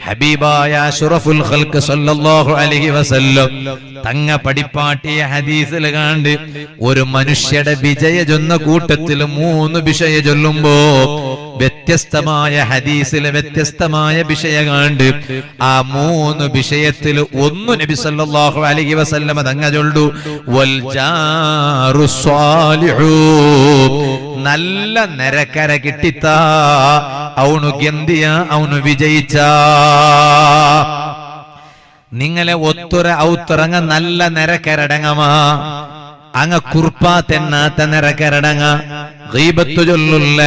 ഹബീബായ അഷ്റഫുൽ ഖൽഖ് സല്ലല്ലാഹു അലൈഹി വസല്ലം തങ്ങ പഠിപ്പാട്ടിയ ഹദീസിൽ കണ്ട് ഒരു മനുഷ്യയുടെ വിജയ ചൊന്ന കൂട്ടത്തിൽ 3 വിഷയ ചൊല്ലുമ്പോ വ്യത്യസ്തമായ ഹദീസിലെ വ്യത്യസ്തമായ വിഷയ കണ്ട് ആ 3 വിഷയത്തിൽ ഒന്ന് നബി സല്ലല്ലാഹു അലൈഹി വസല്ലം തങ്ങ ചൊല്ലു വൽ ജാറു സ്വാലിഹു നല്ല നരക്കര കിട്ടിത്ത അവനു ഗന്ധിയ അവനു വിജയിച്ച നിങ്ങളെ ഒത്തുറ ഔത്തുറങ്ങ നല്ല നരക്കരടങ്ങമാ അങ്ങ കുർപ്പാ തെന്നാത്ത നരക്കരടങ്ങ ഗീബത്ത് ചൊല്ലുല്ല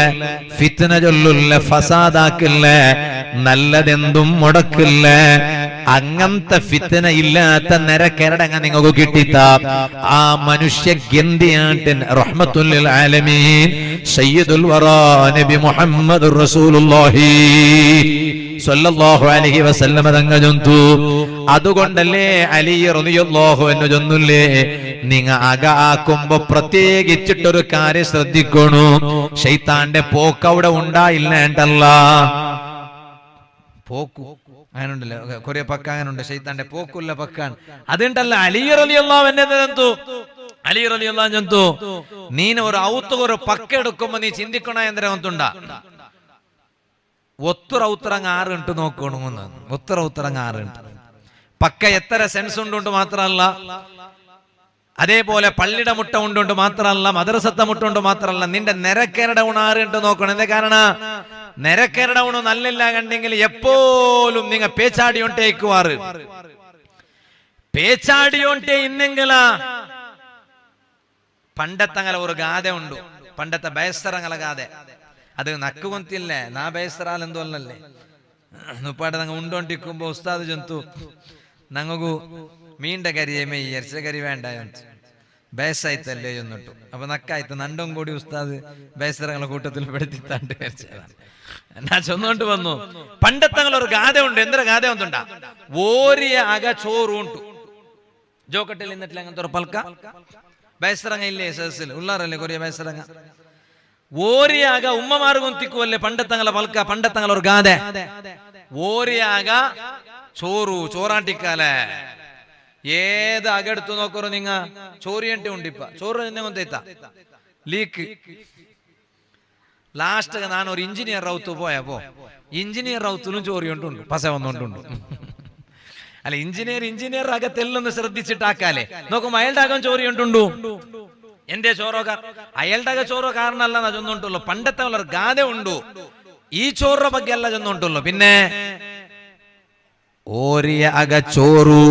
ഫിത്ന ചൊല്ലുല്ല ഫസാദാക്കില്ല നല്ലതെന്തും മുടക്കില്ല അങ്ങനത്തെ ഫിത്ന ഇല്ലാത്ത നരക്കരടങ്ങ നിങ്ങൾക്ക് കിട്ടിത്ത ആ മനുഷ്യ ഗന്ധിയാട്ടൻ റഹ്മത്തുൽ ലിൽ ആലമീൻ സയ്യിദുൽ വറാ നബി മുഹമ്മദുർ റസൂലുള്ളാഹി സ്വല്ലല്ലാഹു അലൈഹി വസല്ലം തങ്ങ ചൊന്തു. അതുകൊണ്ടല്ലേ അലി റളിയല്ലാഹു അൻഹു ചൊന്നുല്ലേ നിങ്ങ അക ആക്കുമ്പോ പ്രത്യേകിച്ചിട്ടൊരു കാര്യം ശ്രദ്ധിക്കണു, ശൈത്താന്റെ പോക്ക് അവിടെ ഉണ്ടായില്ലേണ്ടല്ല. പോക്കു അങ്ങനുണ്ടല്ലോ കൊറേ പക്ക അങ്ങനുണ്ട്, ശൈത്താന്റെ പോക്കുള്ള പക്കാണ് അതുണ്ടല്ല. അലി റളിയല്ലാഹു അൻഹു അലി റളിയല്ലാഹു അൻഹു നീന ഒരു ഔത്ത് ഒരു പക്ക എടുക്കുമ്പോ നീ ചിന്തിക്കണ എന്തിനാ ഒത്തുറങ്ങ 6 ഇട്ട് നോക്കണമെന്ന്. ഒത്തുറങ്ങ 6 ഇട്ട് പക്ക എത്ര സെൻസ് ഉണ്ട് മാത്രമല്ല, അതേപോലെ പള്ളിയുടെ മുട്ട ഉണ്ട് മാത്രമല്ല, മദ്രസത്തെ മുട്ട ഉണ്ട് മാത്രമല്ല, നിന്റെ നിരക്കേരുടെ ഉണ 6 ഇട്ട് നോക്കണം. എന്താ കാരണം? നിരക്കേരുടെ ഉണ നല്ലില്ല കണ്ടെങ്കിൽ എപ്പോഴും നിങ്ങൾ പേച്ചാടിയോണ്ടേക്കുവാറ്. പേച്ചാടിയോണ്ടേ ഇന്നെങ്കിലാ പണ്ടത്തങ്ങനെ ഒരു ഗാഥ ഉണ്ട്, പണ്ടത്തെ ബയസ്തറങ്ങളെ ഗാഥ. അത് നക്കുകൊന്തില്ലേ നാ ബയസ്തറാലെന്തോ അല്ലല്ലേ നുപ്പാടെ നങ്ങ ഉണ്ടോണ്ടിരിക്കുമ്പോ ഉസ്താദ് ജന്തു നങ്ങു മീണ്ട കരിയെ മെയ് എരിച്ച കരി വേണ്ട ബേസായിത്തല്ലേ ചെന്നിട്ടു. അപ്പൊ നക്കായിട്ട് നണ്ടും കൂടി ഉസ്താദ് ബേസ്തറങ്ങളെ കൂട്ടത്തിൽ പെടുത്തിത്താണ്ട് വരച്ചതാണ്. എന്നാ ചൊന്നോണ്ട് വന്നു. പണ്ടത്തങ്ങളൊരു ഗാഥ ഉണ്ട്. എന്തൊരു ഗാഥ ഒന്നുണ്ടാ ഓരിയ അക ചോറുണ്ടു ജോക്കട്ടിൽ നിന്നിട്ടില്ല അങ്ങനത്തെ ഒരു പൽക്ക ബേസ്തറങ്ങ ഇല്ലേ സദസ്സിൽ ഉള്ളാറല്ലേ കൊറിയ ബേസ്തറങ്ങ ഓരിയാക ഉമ്മമാർ കൊന്തിക്കുവല്ലേ പണ്ടത്തങ്ങളെ പൽക്ക. പണ്ടത്തങ്ങളൊരു ഗാഥ ഓരിയാക ചോറു ചോറാട്ടിക്കാലെ ഏത് അകെടുത്തു നോക്കറോ നിങ്ങ ചോറിയಂಟೆ ഉണ്ടിപ്പ ചോറ് തന്നെ കൊന്തേത്ത ലീക്ക്. ലാസ്റ്റ് നാനൊരു എഞ്ചിനീയർ റൗത്ത് പോയപ്പോ എഞ്ചിനീയർ റൗത്തിലും ചോറിയുണ്ടുണ്ട് പസ വന്നോണ്ടുണ്ട്. അല്ല എഞ്ചിനീയർ അകത്തെല്ലൊന്ന് ശ്രദ്ധിച്ചിട്ടാക്കാലേ നോക്കുമ്പോ അയാളുടെ അകം ചോറിയുണ്ടുണ്ടു. എന്റെ ചോറോകാർ അയാളുടെ ചോറോ കാരണല്ല നാ ചൊന്നുണ്ടല്ലോ. പണ്ടത്തെ ഉള്ള ഗാഥ ഉണ്ടു, ഈ ചോറിന്റെ ಬಗ್ಗೆ അല്ല ചൊന്നുണ്ടല്ലോ. പിന്നെ ഓരിയ അക ചോറു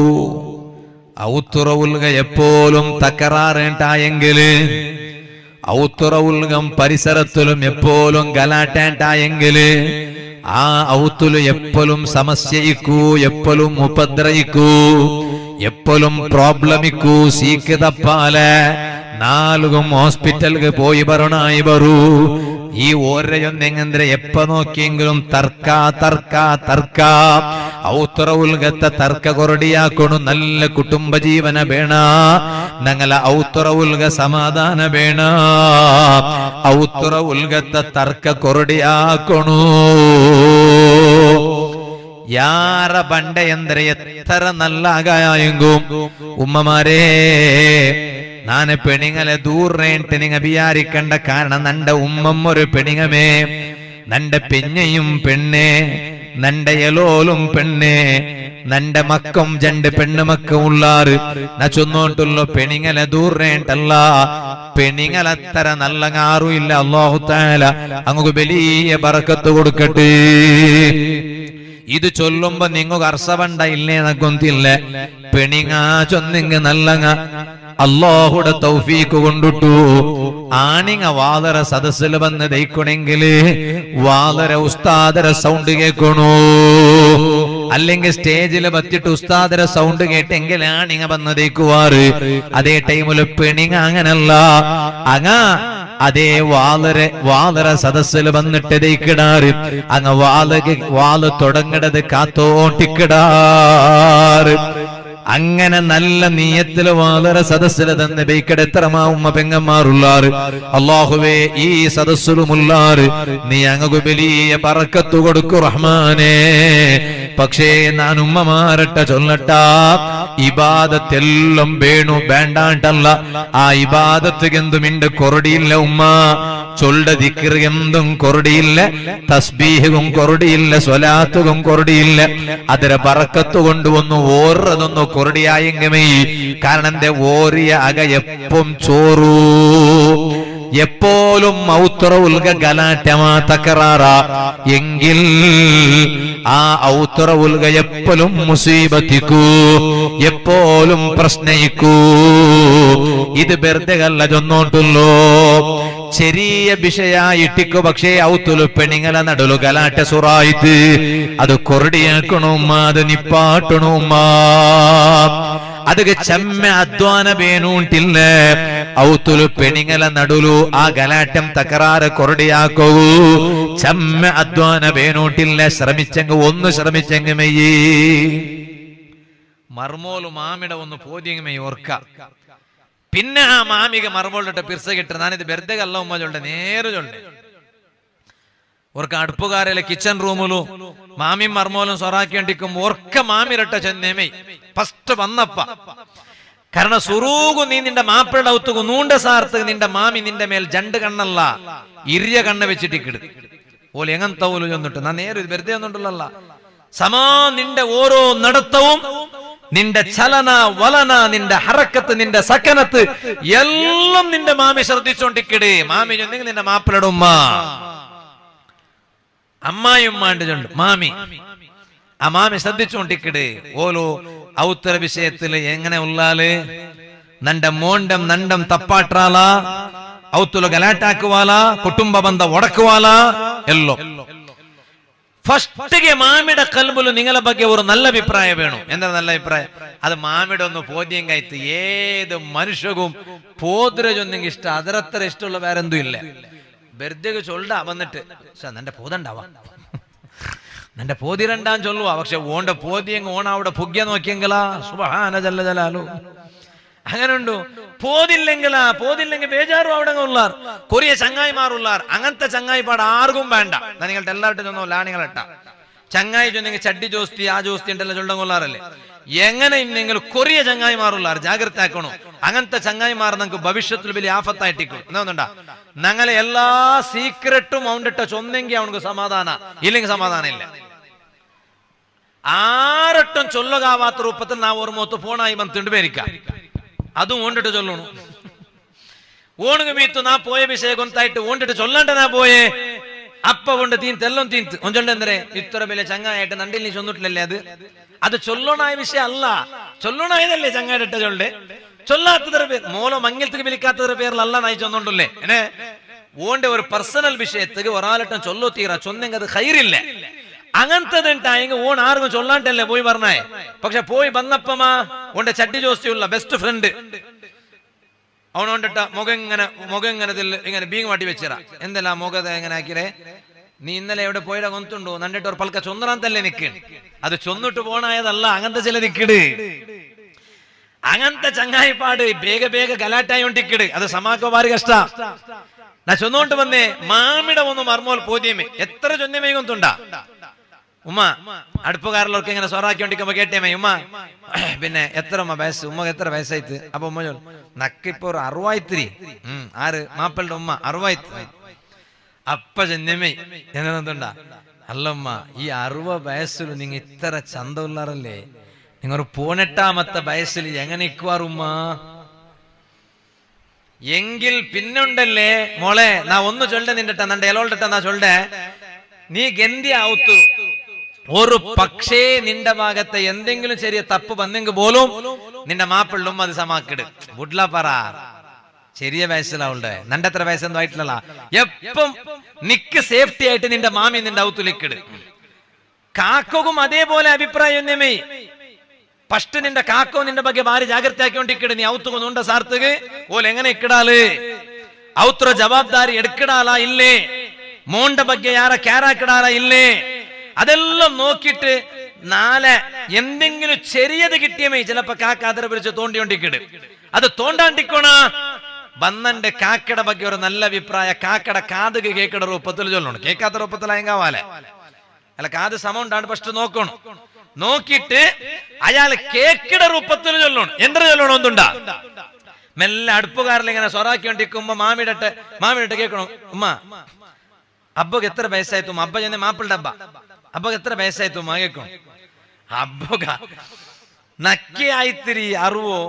ഔത്തുറ ഉൽഗ എപ്പോഴും തക്കറാറേണ്ടായെങ്കില് ഔത്തുറ ഉൽഗം പരിസരത്തിലും എപ്പോഴും ഗലാട്ടേണ്ടായെങ്കില് ആ ഔത്തുല് എപ്പോഴും സമസ്യയിക്കൂ, എപ്പോഴും ഉപദ്രവിക്കൂ, എപ്പോഴും പ്രോബ്ലമിക്കൂ. സീക്ക് തപ്പാലെ 4 ഹോസ്പിറ്റലിಗೆ പോയി ಬರೋಣಾಯಿ ಬರು. ಈ ಓರೆಯೊಂದೆಂಗಂದ್ರೆ ಎಪ್ಪ ನೋಕಿയെങ്കിലും ತರ್ಕ ಔತರ ಉಲ್ಗತ್ತ ತರ್ಕ ಕೊರಡಿಯಾಕೊಣು. നല്ല ಕುಟುಂಬ ಜೀವನ ಬೇಣ, ನಂಗಲ ಔತರ ಉಲ್ಗ ಸಮಾಧಾನ ಬೇಣ. ಔತರ ಉಲ್ಗತ್ತ ತರ್ಕ ಕೊರಡಿಯಾಕೊಣು. ಯಾರ ಬಂಡೆ ಎಂದರೆ ಎತ್ತರ ನಲ್ಲಾಗಾಯಂಗು ഉമ്മമാരേ നാന് പെണിങ്ങളെ ദൂരേട്ട് നിങ്ങ വിചാരിക്കണ്ട. കാരണം നന്റെ ഉമ്മം ഒരു പെണിങ്ങമേ, നന്റെ പെഞ്ഞയും പെണ്ണേ, നന്റെ എലോലും പെണ്ണേ, നന്റെ മക്കം 2 പെണ്ണുമക്കം ഉള്ളാറ്. നാ ചൊന്നോട്ടുള്ളൂ പെണിങ്ങളെ ദൂരേട്ടല്ല, പെണിങ്ങളത്ര നല്ല ആരും ഇല്ല. അല്ലാഹു തആല അങ്ങ് വലിയ ബറക്കത്ത് കൊടുക്കട്ടെ. ഇത് ചൊല്ലുമ്പോ നിങ്ങൾക്ക് അർസവണ്ട ഇല്ലേന്ന കൊന്തില്ല. പെണിങ്ങ ചൊന്നിങ് നല്ലങ്ങ അല്ലാഹുടെ തൗഫീഖ് കൊണ്ടിട്ടു. ആണിങ്ങ വാലര സദസ്സിൽ വന്ന് ദയിക്കണെങ്കില് വാലര ഉസ്താദര സൗണ്ട് കേൾക്കണു. അല്ലെങ്കിൽ സ്റ്റേജിൽ വത്തിട്ട് ഉസ്താദര സൗണ്ട് കേട്ടെങ്കിൽ ആണിങ്ങ വന്ന് ദയിക്കുവാറ്. അതേ ടൈമില് പെണിങ്ങ അങ്ങനല്ല, അതേ വാലര സദസ്സിൽ വന്നിട്ട് ദയിക്കിടാറ്. വാല് തുടങ്ങണത് കാത്തോട്ടിക്കിടാറ്. അങ്ങനെ നല്ല നീയത്തില് വളരെ സദസ്സില് തന്നെ ബൈക്കെടുത്തറമാ ഉമ്മ പെങ്ങന്മാരുള്ളാറ്. അല്ലാഹുവേ ഈ സദസ്സിലുമുള്ളാറ് നീ അങ്ങ് വലിയ ബറക്കത്ത് കൊടുക്കു റഹ്മാനേ. പക്ഷേ ഞാൻ ഉമ്മമാരട്ട ചൊല്ലട്ട, ഇബാദത്തെല്ലാം വേണു വേണ്ടാണ്ടല്ല, ആ ഇബാദത്ത് എന്തുമിണ്ട് കൊറടിയില്ല ഉമ്മ. ചൊല്ല ദിക്ർ എന്തും കൊറടിയില്ല, തസ്ബീഹും കൊറടിയില്ല, സ്വലാത്തും കൊറടിയില്ല. അതിരെ ബറക്കത്ത് കൊണ്ടുവന്നു ഓറതൊന്നു കൊറടിയായെങ്കമേ. കാരണം എന്റെ ഓറിയ അക എപ്പം ചോറൂ, എപ്പോഴും ഔത്ര ഉൽഗ ഗലാറ്റമാ തകറാറ എങ്കിൽ ആ ഔത്ര ഉൽഗ എപ്പോഴും മുസീബത്തിക്കൂ, എപ്പോഴും പ്രശ്നയിക്കൂ. ഇത് വെറുതെ കല്ല ചൊന്നോട്ടുള്ളൂ, ചെറിയ വിഷയായിട്ടിക്കു. പക്ഷേ ഔത്തുലു പെണിങ്ങല നടുലു ഗലാറ്റ സുറായിട്ട് അത് കൊറടിയാക്കണുമ്മ, അത് നിപ്പാട്ടണുമ്മ. ಅದಕ್ಕೆ ಚೆಮ್ಮೆ ಅಧ್ವಾನ ಬೇನೂಂಟಿಲ್ಲ. ಔತುಲು ಪೆಣಿಂಗಲ ನಡುಲು ಆ ಗಲಾಟಂ ತಕರಾರ ಕೊರಡಿಯಾಕೋ ಚೆಮ್ಮೆ ಅಧ್ವಾನ ಬೇನೂಂಟಿಲ್ಲ. ശ്രമിച്ചെങ്ക ഒന്ന് ശ്രമിച്ചെങ്ക മെയ്യേ മർമോಲು മാമിട ഒന്ന് പോതിയെങ്ക മെയ്യ് ഓർക്ക. പിന്നെ ആ മാമിക മർമോളിട്ട് പിർസ കിട്ടും. ഞാനിത് വെറുതെ കല്ല ഉമ്മ ചൊല്ലെ, നേരെ ചൊല്ലെ. ഓർക്ക അടുപ്പുകാരല്ലേ കിച്ചൺ റൂമിലും മാമിയും മർമോലും സൊറാക്കിണ്ടിക്കും ഓർക്ക മാമിരട്ട ചെന്നേമേ ഫസ്റ്റ് വന്നപ്പ. കാരണം സുറൂകു നീ നിന്റെ മാപ്പിളുടെ ഔത്തുകു നൂണ്ട സാർത്ത് നിന്റെ മാമി നിന്റെ മേൽ ജണ്ട് കണ്ണല്ല ഇരിയ കണ്ണ് വെച്ചിട്ടിക്കിട് ഓല് എങ്ങനത്തവല് ചെന്നിട്ട് ഞാൻ നേരെ വെറുതെ ഒന്നുണ്ടല്ല. സമാ നിന്റെ ഓരോ നടത്തവും, നിന്റെ ചലന വലന, നിന്റെ ഹറക്കത്ത്, നിന്റെ സക്കനത്ത് എല്ലാം നിന്റെ മാമി ശ്രദ്ധിച്ചോണ്ടിക്കിട്. മാമി ചെന്നെങ്കിൽ നിന്റെ മാപ്പിളുടെ ഉമ്മ അമ്മായിയുമ്മാണ്ട് ചൊല്ലും മാമി. ആ മാമി ശ്രദ്ധിച്ചോണ്ടിക്കിട്. ഓലോ ഔത്തര വിഷയത്തില് എങ്ങനെ ഉള്ളാല് നന്റെ മോണ്ടം നണ്ടം തപ്പാട്ടാല, ഔത്തുല ഗലാട്ടാക്കുവാല, കുടുംബ ബന്ധ ഒടക്കുവാല എല്ലോ. ഫസ്റ്റിಗೆ മാമിയുടെ കൽബില് നിങ്ങളെ ಬಗ್ಗೆ ഒരു നല്ല അഭിപ്രായം വേണം. എന്താ നല്ല അഭിപ്രായം? അത് മാമിയുടെ ഒന്ന് പോദ്യം കയത്ത് ഏത് മനുഷ്യകും പോദ്രജൊന്നെങ്കിൽ ഇഷ്ടം, അതിരത്ര ഇഷ്ടമുള്ള വേറെന്തും ഇല്ല. വെറുതെ ചൊല്ലാ വന്നിട്ട് നന്റെ പോതണ്ടാവാ, നന്റെ പോതിരണ്ടാൻ ചൊല്ലുവാ. പക്ഷെ ഓണ്ട പോതിയെങ്ക ഓണ അവിടെ പുഗ്യ നോക്കിയെങ്കിലാ സുബ്ഹാന ജല്ല ജലാലു. അങ്ങനെ ഉണ്ടോ? പോതില്ലെങ്കിൽ ബേജാറും അവിടെ ഉള്ളാർ. കൊറിയ ചങ്ങായിമാറുള്ളാർ. അങ്ങനത്തെ ചങ്ങായിപ്പാട് ആർക്കും വേണ്ട. നിങ്ങളുടെ എല്ലാവരുടെ ചൊന്നോല്ല നിങ്ങളിട്ട ചങ്ങായി ചൊന്നെങ്കിൽ ചട്ടി ജോസ്തി ആ ജോസ്തി ഉണ്ടല്ലോ ചൊല്ലും കൊള്ളാറല്ലേ. എങ്ങനെ നിങ്ങൾ കൊറിയ ചങ്ങായിമാറുള്ളാർ ജാഗ്രത ആക്കണോ. അങ്ങനത്തെ ചങ്ങായിമാർ നമുക്ക് ഭവിഷ്യത്തിൽ വലിയ ആഫത്തായിട്ടിക്കും. എന്താ ഞങ്ങളെ എല്ലാ സീക്രട്ടും അവണ്ടിട്ട ചൊന്നെങ്കിൽ അവനക്ക് സമാധാന, ഇല്ലെങ്കിൽ സമാധാനം ഇല്ല. ആരട്ടും ചൊല്ലുകാവാത്ത രൂപത്തിൽ നാ ഒരു മൂത്ത് ഫോണായി വന്നിട്ട് പേരിക്കാം. അതും ഓണ്ടിട്ട് ചൊല്ലണു. ഓണുക മീത്തു നാ പോയ വിഷയം കൊന്തായിട്ട് ഓണ്ടിട്ട് ചൊല്ലണ്ട നാ പോയേ അപ്പ കൊണ്ട് തീന്തെല്ലാം തീന്ത് ഒഞ്ചൊണ്ടെന്തരെ ഇത്ര വലിയ ചങ്ങായിട്ട് നണ്ടിൽ നീ ചൊന്നിട്ടില്ലല്ലേ. അത് ചൊല്ലണായ വിഷയം അല്ല, ചൊല്ലണായതല്ലേ ചങ്ങായിട്ട ചൊല്ലേ. ചൊല്ലാത്തതിന്റെ പേര് മോലോ മങ്ങലത്തേക്ക് വിളിക്കാത്തതിന്റെ പേരിലല്ല നായി ചൊന്നുണ്ടല്ലേ. ഏ ഓന്റെ ഒരു പേഴ്സണൽ വിഷയത്തേക്ക് ഒരാളട്ടം ചൊല്ലോ തീറ ചൊന്നെങ്കിൽ അത് ഹൈറില്ല. അങ്ങനത്തതുണ്ടായെങ്കിൽ ഓൺ ആർക്കും ചൊല്ലാണ്ടല്ലേ പോയി പറഞ്ഞേ. പക്ഷെ പോയി വന്നപ്പമാ ഓന്റെ ചട്ടി ജോസ്തിയുള്ള ബെസ്റ്റ് ഫ്രണ്ട് അവനോണ്ടിട്ട മുഖം ഇങ്ങനെ ഇങ്ങനെ ബീങ് മാട്ടി വെച്ചിരാ. എന്തല്ല മുഖത്തെ എങ്ങനെ ആക്കിരേ, നീ ഇന്നലെ എവിടെ പോയിട കൊന്നുണ്ടോ നണ്ടിട്ട് ഒരു പൽക്ക ചൊന്നറാന്തല്ലേ നിക്ക്. അത് ചൊന്നിട്ട് പോണായതല്ല, അങ്ങനത്തെ ചില നിക്കിട്. അങ്ങനത്തെ ചങ്ങായിപ്പാട് ಬೇಗ ಗಲಾಟಾയോണ്ടിക്കിട്. അത് സമാക്കോ ഭാരി കഷ്ട. നാ ചൊന്നോണ്ട് വന്നേ മാമിട ഒന്ന് മർമോൽ പോദ്യമേ എത്ര ചൊന്നമേ കൊണ്ടുണ്ടാ ഉമ്മ അടുപ്പുകാരിലൊക്കെ ഇങ്ങനെ സൊറാക്കിക്കൊണ്ടിരിക്കുമ്പോ കേട്ടേമേ ഉമ്മ പിന്നെ എത്ര ഉമ്മ വയസ്സ്, ഉമ്മക്ക് എത്ര വയസ്സായിട്ട്? അപ്പൊ ഉമ്മ ചൊല്ലും നക്കിപ്പോ ഒരു 63. ആര് മാപ്പളുടെ ഉമ്മ 60. അപ്പ ചെന്നമേ എന്തുണ്ടാ അല്ലമ്മ ഈ 60 വയസ്സിൽ നിങ്ങ ഇത്ര ചന്തമുള്ളാറല്ലേ, നിങ്ങൾ 18ാമത്തെ വയസ്സിൽ എങ്ങനെ ഇക്കുവാറുമ്മ എങ്കിൽ പിന്നുണ്ടല്ലേ മോളെ. നാ ഒന്ന് ചൊല്ലെ നിന്നിട്ട നന്റെ എലോളിട്ട നാ ചൊല്ലെ നീ ഗന്തി ആവുത്തു. ഒരു പക്ഷേ നിന്റെ ഭാഗത്തെ എന്തെങ്കിലും ചെറിയ തപ്പ് വന്നെങ്കിൽ പോലും നിന്റെ മാപ്പിള്ളും അത് സമാക്കിട്. ബുഡ്ല പറ ചെറിയ വയസ്സിലാവുണ്ട്, നന്റെ എത്ര വയസ്സൊന്നും ആയിട്ടില്ല. എപ്പം നിക്ക് സേഫ്റ്റി ആയിട്ട് നിന്റെ മാമി നിന്റെ ഔത്തുലിക്കിട്. കാക്കും അതേപോലെ അഭിപ്രായം എന്നേ. ഫസ്റ്റ് നിന്റെ കാക്കോ നിന്റെ ಬಗ್ಗೆ ಭಾರಿ ಜಾಗೃತಿ ಆಕಿಕೊಂಡಿಕ್ಕಿಡು. ನೀ ಔತುಗೊಂದು ಉಂಡ ಸಾರ್ತಗೆ ಓಲ್ ಎಂಗನೆ ಇಕ್ಕಿಡಾಲು ಔತ್ರ ಜವಾಬ್ದಾರಿ ಎಡ್ಕಿಡಾಲ ಇಲ್ಲೇ. ಮೋಂಡ ಬಗ್ಗೆ ಯಾರ ಕ್ಯಾರ ಹಾಕಿಡಾಲ ಇಲ್ಲೇ. അതെല്ലാം നോക്കിയിട്ട് നാളെ എന്തെങ്കിലും ചെറിയത് കിട്ടിയമേ ചിലപ്പോ കാക്ക അതിരെ പിടിച്ച് തോണ്ടിക്കൊണ്ടിക്കിട്. അത് തോണ്ടാണ്ടിക്കോണ വന്നന്റെ കാക്കയുടെ ಬಗ್ಗೆ ഒരു നല്ല അഭിപ്രായ കാക്കയുടെ കാതുക കേക്കയുടെ രൂപത്തിൽ ചൊല്ലണം. കേൾക്കാത്ത രൂപത്തിലായെങ്കാവാലെ അല്ല കാത് സമൗണ്ടാണ് ഫസ്റ്റ് നോക്കണം. നോക്കിയിട്ട് അയാൾ കേക്കയുടെ രൂപത്തിൽ ചൊല്ലണം. എന്തൊരു ചൊല്ലണം ഒന്നുണ്ടാ മെല്ലെ അടുപ്പുകാരിൽ ഇങ്ങനെ സ്വറാക്കിക്കൊണ്ടിരിക്കുമ്പോ മാമിടട്ട് കേൾക്കണം. ഉമ്മ അബ്ബക്ക് എത്ര വയസ്സായിത്തു? അബ്ബ ചെന്ന മാപ്പിളുടെ അബ്ബക്ക് എത്ര വയസ്സായിത്തു? കേൾക്കണം. അബ്ബക നക്കി ആയിത്തിരി അറുവോ.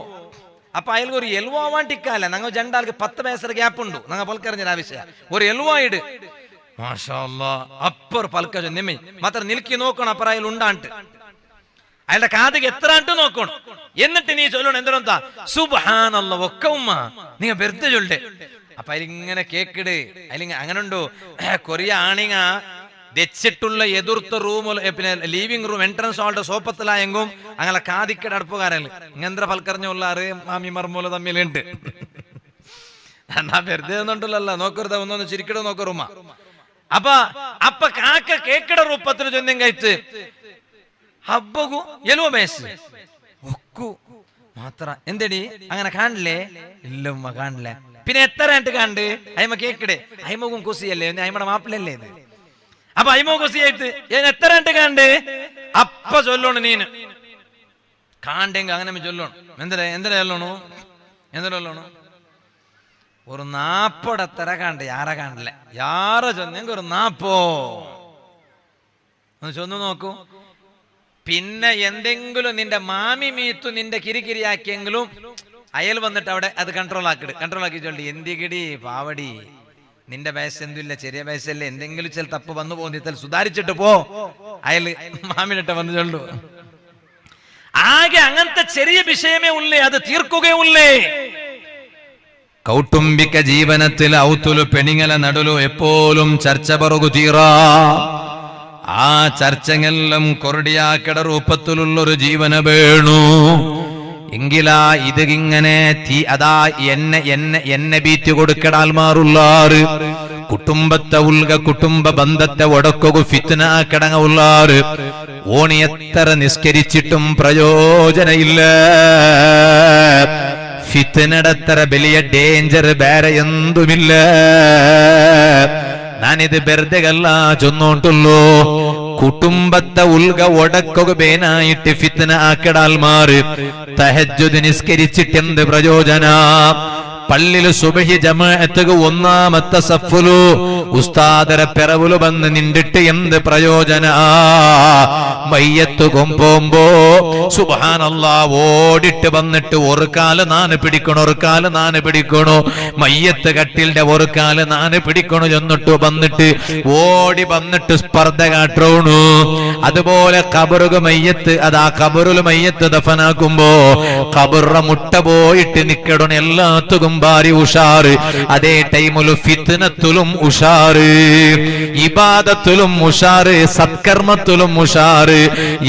അപ്പൊ അയാൾക്ക് ഒരു എൽവോ ആവാണ്ടിക്കാല. ഞങ്ങൾ രണ്ടാൾക്ക് 10 വയസ്സര ഗ്യാപ്പ് ഉണ്ട്. ഞങ്ങൾ പൽക്കറിഞ്ഞ ആവശ്യ ഒരു എൽവോ ഇട്. മാഷാ അല്ലാഹ് അപ്പർ പൽക്ക നിമ്മി മാത്രം നിൽക്കി നോക്കണം. അപ്പറ അയാൾ ഉണ്ടാണ്ട് അയാളുടെ കാതിക്ക് എത്ര ആണ്ട് നോക്കണം. എന്നിട്ട് നീ ചൊല്ലണം എന്തെന്താ സുബ്ഹാനല്ലാഹ് ഒക്കെ ഉമ്മ നീ വെറുതെ ചൊല്ലേ. അപ്പൊ അതിലിങ്ങനെ കേക്കിട്. അതിലിങ്ങനെ അങ്ങനെ ഉണ്ടോ കൊറിയ ആണിങ്ങ വെച്ചിട്ടുള്ള എതിർത്ത റൂം പിന്നെ ലിവിംഗ് റൂം എൻട്രൻസ് ഹാളുടെ സോപ്പത്തിലായെങ്കും അങ്ങനെ കാതിക്കട അടുപ്പുകാരല്ല ഇങ്ങനത്തെ പൽക്കറിഞ്ഞുള്ളാറ് മാമി മർമൂല തമ്മിലുണ്ട്. എന്നാ വെറുതെ ഒന്നുണ്ടല്ലോ നോക്കരുത് ഒന്നൊന്ന് ചിരിക്കട നോക്കറുമ്മ. അപ്പൊ കാക്ക കേക്കട രൂപത്തിൽ ചൊന്നം കഴിച്ച് ഹബ്ബകു എലുവ ബേസ് ഒക്കു മാത്ര എന്തടി അങ്ങനെ കാണില്ലേ? ഇല്ലമ്മ കാണില്ല. പിന്നെ എത്ര ആയിട്ട് കണ്ട് അയ്മ കേക്കടേ അയ്മകും കുസിയല്ലേ അയ്മയുടെ മാപ്പിളല്ലേ ഇത്. അപ്പൊ അയ്മോ കുസിയായിട്ട് എത്ര ആയിട്ട് കണ്ട് അപ്പ ചൊല്ലണം നീന് കാണ്ടെങ്ക അങ്ങനെ ചൊല്ലണം. എന്തിനാ ചൊല്ലണു? ചൊല്ലണു ഒരു 40 കാണ്ട് യാര കാണില്ല യാറ ചൊന്നെങ്ക ഒരു 40 ഒന്ന് ചൊന്നു നോക്കൂ. പിന്നെ എന്തെങ്കിലും നിന്റെ മാമി മീത്തു നിന്റെ കിരികിരിയാക്കിയെങ്കിലും അയൽ വന്നിട്ട് അവിടെ അത് കൺട്രോൾ ആക്കി ചൊല്ലി എന്തികിടി പാവടി നിന്റെ വയസ്സ് എന്തില്ല ചെറിയ വയസ്സല്ലേ എന്തെങ്കിലും ചില തപ്പ് വന്നു പോന്നിൽ സുധാരിച്ചിട്ട് പോ അയല് മാമിനിട്ട് വന്ന് ചൊല്ലു. ആകെ അങ്ങനത്തെ ചെറിയ വിഷയമേ ഉള്ളേ അത് തീർക്കുകയുള്ളേ. കൗട്ടുംബിക ജീവനത്തിൽ ഔത്തുലു പെണിങ്ങല നടുലു എപ്പോഴും ചർച്ച പറകു തീറാ. ആ ചർച്ചയെല്ലാം കൊറടിയാക്കട രൂപത്തിലുള്ളൊരു ജീവന വേണു എങ്കിലാ ഇത് ഇങ്ങനെ അതാ എന്നെ ബീറ്റ് കൊടുക്കടാൽ മാറുള്ളാറ് കുടുംബത്തെ ഉൾക കുടുംബ ബന്ധത്തെ ഒടക്കുക ഫിത്ന കിടങ്ങ ഉള്ളാറ് ഓണി എത്ര നിസ്കരിച്ചിട്ടും പ്രയോജനമില്ല. ഫിത്നടത്ര വലിയ ഡേഞ്ചർ വേറെ എന്തുമില്ല. ഞാനിത് വെറുതെയല്ല ചൊന്നോണ്ടുള്ളൂ. കുടുംബത്തെ ഉൾക ഒടക്കുക ബേനായിട്ട് ഫിത്ന ആക്കടാൽ മാറ് തഹജ്ജുദ് നിസ്കരിച്ചിട്ട് എന്ത് പ്രയോജന? പള്ളില് സുബഹി ജമാഅത്തുക ഒന്നാമത്തെ സഫുലു ഉസ്താദര പിറവുല് വന്ന് നിന്നിട്ട് എന്ത് പ്രയോജന? മയ്യത്ത് കൊമ്പോമ്പോ സുബ്ഹാനല്ലാഹ് ഓടിട്ട് വന്നിട്ട് ഒരു കാല് നാന് പിടിക്കണോ മയ്യത്ത് കട്ടിലിന്റെ ഒരു കാല് നാന് പിടിക്കണോ എന്നിട്ട് വന്നിട്ട് ഓടി വന്നിട്ട് സ്പർദ്ധ കാട്ടണു. അതുപോലെ ഖബറുക മയ്യത്ത് അതാ ഖബറുൽ മയ്യത്ത് ദഫനാക്കുമ്പോ ഖബറ മുട്ട പോയിട്ട് നിക്കടണം എല്ലാത്തും ഭാരി ഉഷാറ്. അതേ ടൈമില് ഫിത്നത്തുലും ഉഷാറ്, ഇബാദത്തുലും ഉഷാറ്, സത്കർമ്മത്തിലും ഉഷാറ്,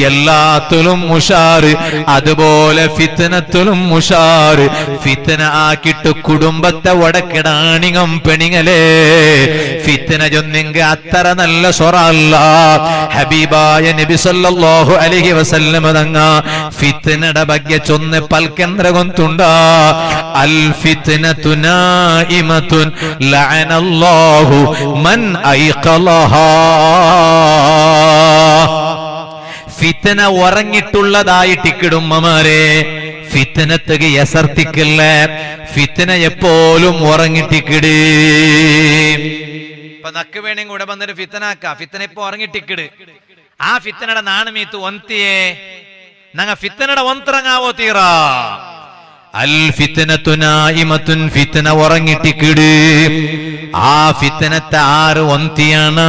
എല്ലാത്തിലും ഉഷാറ്. അതുപോലെ ഫിത്നത്തുലും ഉഷാറ്. ഫിത്ന ആക്കിട്ട് കുടുംബത്തെ ഒടക്കിടാണിങ്ങം പെണിങ്ങലേ ഫിത്ന ചൊന്നെങ്ക അത്ര നല്ല സ്വറല്ല. ഹബീബായ നബി സല്ലല്ലാഹു അലൈഹി വസല്ലം തങ്ങ ഫിത്നയുടെ ಬಗ್ಗೆ ചൊന്ന് പൽക്കെന്ത്ര കൊന്തുണ്ട അൽ ഫിത്നതു നായിമതുൻ ലഅനല്ലാഹു മൻ ഐഖലഹാ. ഫിത്ന ഉറങ്ങിട്ടുള്ളതായിട്ടിക്കിടുമ്മമാരെ ഫിത്നത്തുക എസർത്തിക്കില്ല. ഫിത്ന എപ്പോഴും ഉറങ്ങിട്ടിക്കിട്. ഇപ്പൊ നക്ക് വേണമെങ്കിൽ കൂടെ വന്നിട്ട് ഫിത്നാക്ക ഫിത്ന ഇപ്പൊ ഉറങ്ങിട്ടിക്കിട്. ആ ഫിത്നയുടെ നാണമീത്ത് ഒന്തിയേ നങ്ങ ഫിത്നയുടെ ഒന്ത്രങ്ങാവോ തീറാ. അൽ ഫിത്നതു നായിമത്തുൻ ഫിത്ന ഉറങ്ങിട്ടിക്കിട്. ആ ഫിത്നത്തെ ആര് ഒന്തിയാണ്?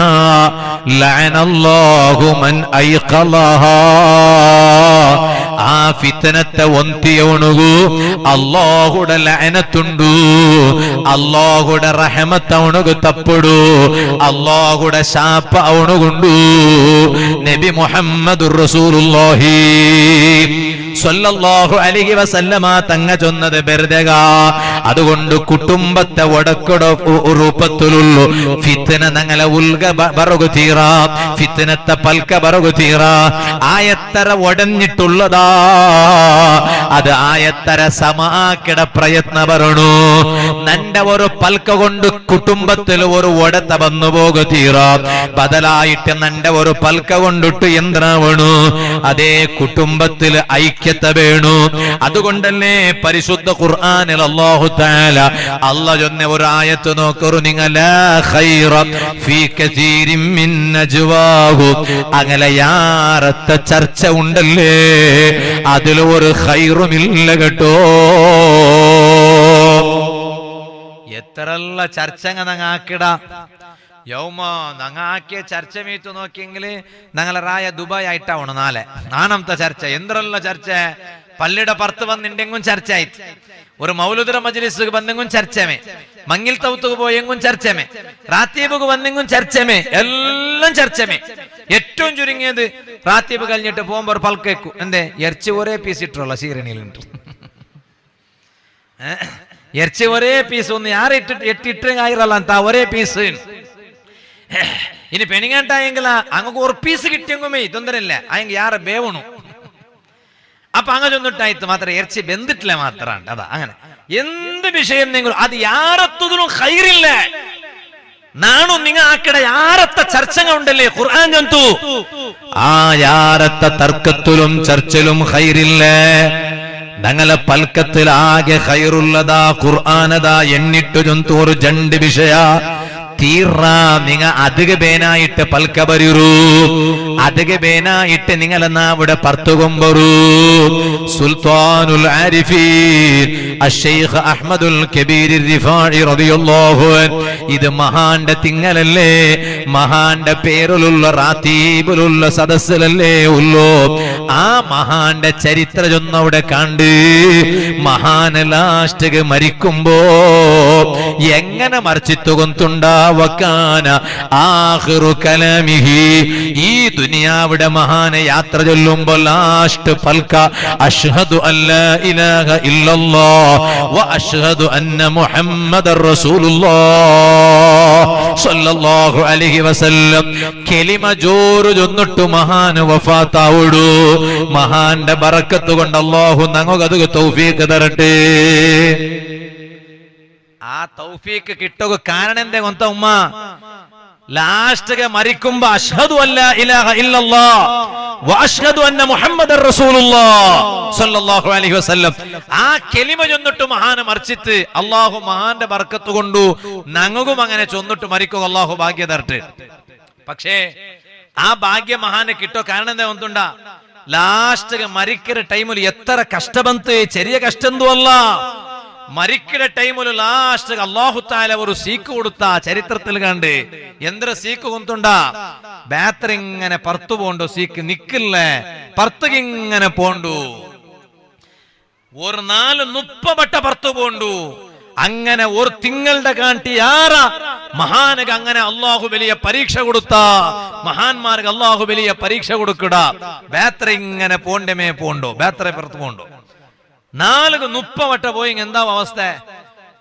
ലഅനല്ലാഹു മൻ ഐഖലഹാ. ആ ഫിത്നത്തെ ഒന്തിയവണുകു അല്ലാഹുടെ ലഅനത്തുണ്ടു, അല്ലാഹുടെ റഹമത്ത് അവണുകു തപ്പുടു, അല്ലാഹുടെ ശാപ അവണുകുണ്ടു. നബി മുഹമ്മദുർ റസൂലുള്ളാഹി സ്വല്ലല്ലാഹു അലൈഹി വസല്ലമ തങ്ങ ചൊന്നത് ബെർദക. അതുകൊണ്ട് കുടുംബത്തെ ഒടക്കൊട രൂപത്തിലുള്ള ഫിത്ന ഞങ്ങളെ ഉൽഗ ബറഗു തീറ, ഫിത്നത്തെ പൽക്ക ബറഗു തീറ. ആയത്തര ഒടഞ്ഞിട്ടുള്ളതാ, അത് ആയത്തര സമാക്കിട പ്രയത്ന പറയണു. നന്റെ ഒരു പൽക്ക കൊണ്ട് കുടുംബത്തിൽ ഒരു ഒടത്ത വന്നു പോക തീറ, ബദലായിട്ട് നന്റെ ഒരു പൽക്ക കൊണ്ടിട്ട് യന്ത്രാവണു. അതേ കുടുംബത്തിൽ ഐക്യത്തെ വേണു. അതുകൊണ്ടല്ലേ പരിശുദ്ധ ഖുർആനിൽ അല്ലാഹു തആല അല്ലാഹു ചൊന്ന ഒരു ആയത്ത് നോക്കറു, നിങ്ങൾ ലാ ഖൈറ ഫീ കസീരിൻ മിൻ നജ്വാഹു, അങ്ങനെ യാറത്തെ ചർച്ച ഉണ്ടല്ലേ അതിൽ ഒരു ഖൈറുമില്ല കേട്ടോ. എത്രല്ല ചർച്ചങ്ങ നങ്ങാക്കിട യൗമ നങ്ങാക്കിയ ചർച്ച മീത്തു നോക്കിയെങ്കിൽ ഞങ്ങളെ റായ ദുബായ് ആയിട്ടാവണം നാളെ നാണത്തെ ചർച്ച. എന്തെല്ല ചർച്ച, പള്ളിയുടെ പുറത്ത് വന്നിണ്ടെങ്കും ചർച്ച ആയിട്ട്, ഒരു മൗലുദര മജ്ലിസ് വന്നെങ്കും ചർച്ചമേ, മങ്ങിൽ തൗത്തുക്ക് പോയെങ്കും ചർച്ചമേ, റാത്തീബുക്ക് വന്നെങ്കും ചർച്ചമേ, എല്ലാം ചർച്ചമേ. ഏറ്റവും ചുരുങ്ങിയത് റാത്തീബ് കഴിഞ്ഞിട്ട് പോകുമ്പോ ഒരു പൽക്കേക്കു എന്തേ ഇറച്ചി ഒരേ പീസ് ഇട്ടുള്ള ശീരണിയിലുണ്ട്. ഇറച്ചി ഒരേ പീസ് ഒന്ന് യാറ് എട്ടിട്ട് ആയിരല്ല എന്താ ഒരേ പീസ്. ഇനി പെണിങ്ങാട്ടായെങ്കിൽ അങ്ങക്ക് ഒരു പീസ് കിട്ടിയെങ്കുമേ തൊന്തരല്ല അയെങ്കിൽ യാറെ ബേവണു. അപ്പൊ അങ്ങ ചൊന്നിട്ടായിട്ട് മാത്രം ഇറച്ചി ബന്ധിട്ടില്ല മാത്രമാണ്. അതാ അങ്ങനെ എന്ത് വിഷയം നിങ്ങൾ അത് യാറത്തതിനും ഖൈറില്ല. നാണു നിങ്ങ ആക്കിട യാറത്തെ ചർച്ചകൾ ഉണ്ടല്ലേ ഖുർആൻ ചൊന്തു, ആ യാറത്തെ തർക്കത്തിലും ചർച്ചയിലും ഖൈറില്ല. ഞങ്ങളെ പൽക്കത്തിൽ ആകെ ഖൈറുള്ളതാ ഖുർആനതാ എണ്ണിട്ടു ചൊന്തു ഒരു രണ്ട് വിഷയ തീറ. നിങ്ങ അധിക ബേനായിട്ട് പൽക്ക ബരിറു, അധിക ബേനായിട്ട് നിങ്ങളെന്നാ ഇവിടെ പർത്തുകൊമ്പറു. സുൽത്താനുൽ ആരിഫീൻ അശ്ശൈഖ് അഹ്മദുൽ കബീർ റിഫാഇ റളിയല്ലാഹു അൻഹു, ഇത് മഹാന്റെ തിങ്ങലല്ലേ, മഹാന്റെ പേരിലുള്ള റാത്തീബിലുള്ള സദസ്സിലല്ലേ ഉള്ളൂ. ആ മഹാന്റെ ചരിത്ര ചൊന്നവിടെ കണ്ട് മഹാന് ലാസ്റ്റ് മരിക്കുമ്പോ എങ്ങനെ മറിച്ചിത്തു കൊണ്ടുണ്ടാ വക്കാന ആഖിറു കലാമിഹി, ഈ ദുനിയാവിടെ മഹാനെ യാത്ര ചൊല്ലുമ്പോൾ ലാസ്റ്റ് പൽക്ക അഷ്ഹദു അല്ലാ ഇലാഹ ഇല്ലല്ലാഹ് വ അഷ്ഹദു അന്ന മുഹമ്മദർ റസൂലുള്ളാഹ് സ്വല്ലല്ലാഹു അലൈഹി വസല്ലം കലിമ ജോറ് ചൊന്നിട്ടു മഹാന് വഫാത്താവുടു. മഹാന്റെ ബറക്കത്ത് കൊണ്ട് അല്ലാഹു ഞങ്ങൾക്ക് തൗഫീഖ് തരട്ടെ. ആ തൗഫീഖ് കിട്ടുക കാരണം എന്തേ കൊന്ത ഉമ്മ ലാസ്റ്റ് മരിക്കുമ്പോ അഷ്ഹദു അല്ലാ ഇലാഹ ഇല്ലല്ലാഹ് വ അഷ്ഹദു അന്ന മുഹമ്മദർ റസൂലുള്ളാഹ് സ്വല്ലല്ലാഹു അലൈഹി വസല്ലം ആ കലിമ ചൊന്നിട്ട് മഹാനെ മരിച്ചിട്ട് അല്ലാഹു മഹാന്റെ ബർക്കത്ത് കൊണ്ടു ഞങ്ങൾക്കും അങ്ങനെ ചൊന്നിട്ട് മരിക്കുക അല്ലാഹു ഭാഗ്യം തരട്ടെ. പക്ഷേ ആ ഭാഗ്യം മഹാനെ കിട്ടോ കാരണം എന്താ കൊണ്ടുണ്ടാ ലാസ്റ്റ് മരിക്കുന്ന ടൈമിൽ എത്ര കഷ്ടബന്ത് ചെറിയ കഷ്ടന്തോ അല്ല. മരിക്കുന്ന ടൈമിൽ ലാസ്റ്റ് അല്ലാഹു തആല ഒരു സീക്ക് കൊടുത്ത ചരിത്രത്തിൽ കണ്ട് എന്തൊരു സീക്ക് കൊണ്ടുണ്ടാ ബാറ്ററി ഇങ്ങനെ പുറത്തു പോണ്ടു, സീക്ക് നിക്കില്ലേ പുറത്തുകിങ്ങനെ പോണ്ടു, ഒരു 4-30 വട്ട പുറത്തു പോണ്ടു. അങ്ങനെ ഒരു തിങ്ങളുടെ കാട്ടി ആറ മഹാനക്ക് അങ്ങനെ അള്ളാഹു വലിയ പരീക്ഷ കൊടുത്ത മഹാന്മാർക്ക് അള്ളാഹു വലിയ പരീക്ഷ കൊടുക്കട. ബാറ്ററി ഇങ്ങനെ പോണ്ടമേ പോണ്ടോ, ബാറ്ററി പുറത്ത് പോണ്ടോ. 4-30 വട്ട പോയെങ്കിൽ എന്താ അവസ്ഥ?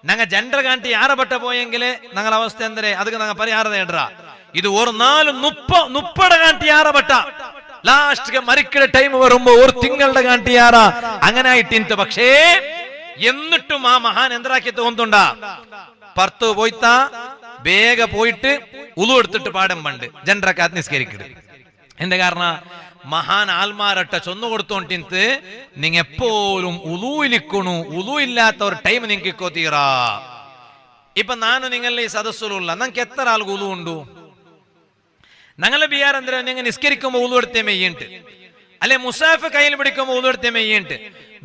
ഞങ്ങ ജെൻഡർ കാട്ടി 6 വട്ട പോയെങ്കില് ഞങ്ങളെ അവസ്ഥ എന്തേ? അതൊക്കെ ഞങ്ങൾ പരിഹാരം നേടാ. ഇത് ഒരു 4-30 കാട്ടി 6 വട്ട ലാസ്റ്റ് മരിക്കുന്ന ടൈം വരുമ്പോ ഒരു തിങ്ങളുടെ കാട്ടി 6 അങ്ങനെ ആയിട്ട്. പക്ഷേ എന്നിട്ടും ആ മഹാൻ എന്താക്കി തോന്നുണ്ടാ പുറത്ത് പോയിത്താ വേഗ പോയിട്ട് ഉളു എടുത്തിട്ട് പാടം പണ്ട് ജനറൊക്കെ നിസ്കരിക്കരുത്. എന്റെ കാരണം മഹാൻ ആൽമാരട്ട ചൊന്നു കൊടുത്തോണ്ടിട്ട് നിങ്ങ എപ്പോഴും ഉളുവിലിക്കണു. ഉളു ഇല്ലാത്ത ഒരു ടൈം നിങ്ങൾക്ക് ഇക്കോ തീറാ. ഇപ്പൊ നാനു നിങ്ങളുടെ ഈ സദസ്സിലുള്ള നിങ്ങൾക്ക് എത്ര ആൾക്ക് ഉളു ഉണ്ടു? ഞങ്ങളെ ബിയാർ എന്താ നിങ്ങൾ നിസ്കരിക്കുമ്പോ ഉളു എടുത്തേ മെയ്യുണ്ട്, അല്ലെ മുസാഫ് കയ്യിൽ പിടിക്കുമ്പോ ഉളു എടുത്തേ മെയ്യുണ്ട്.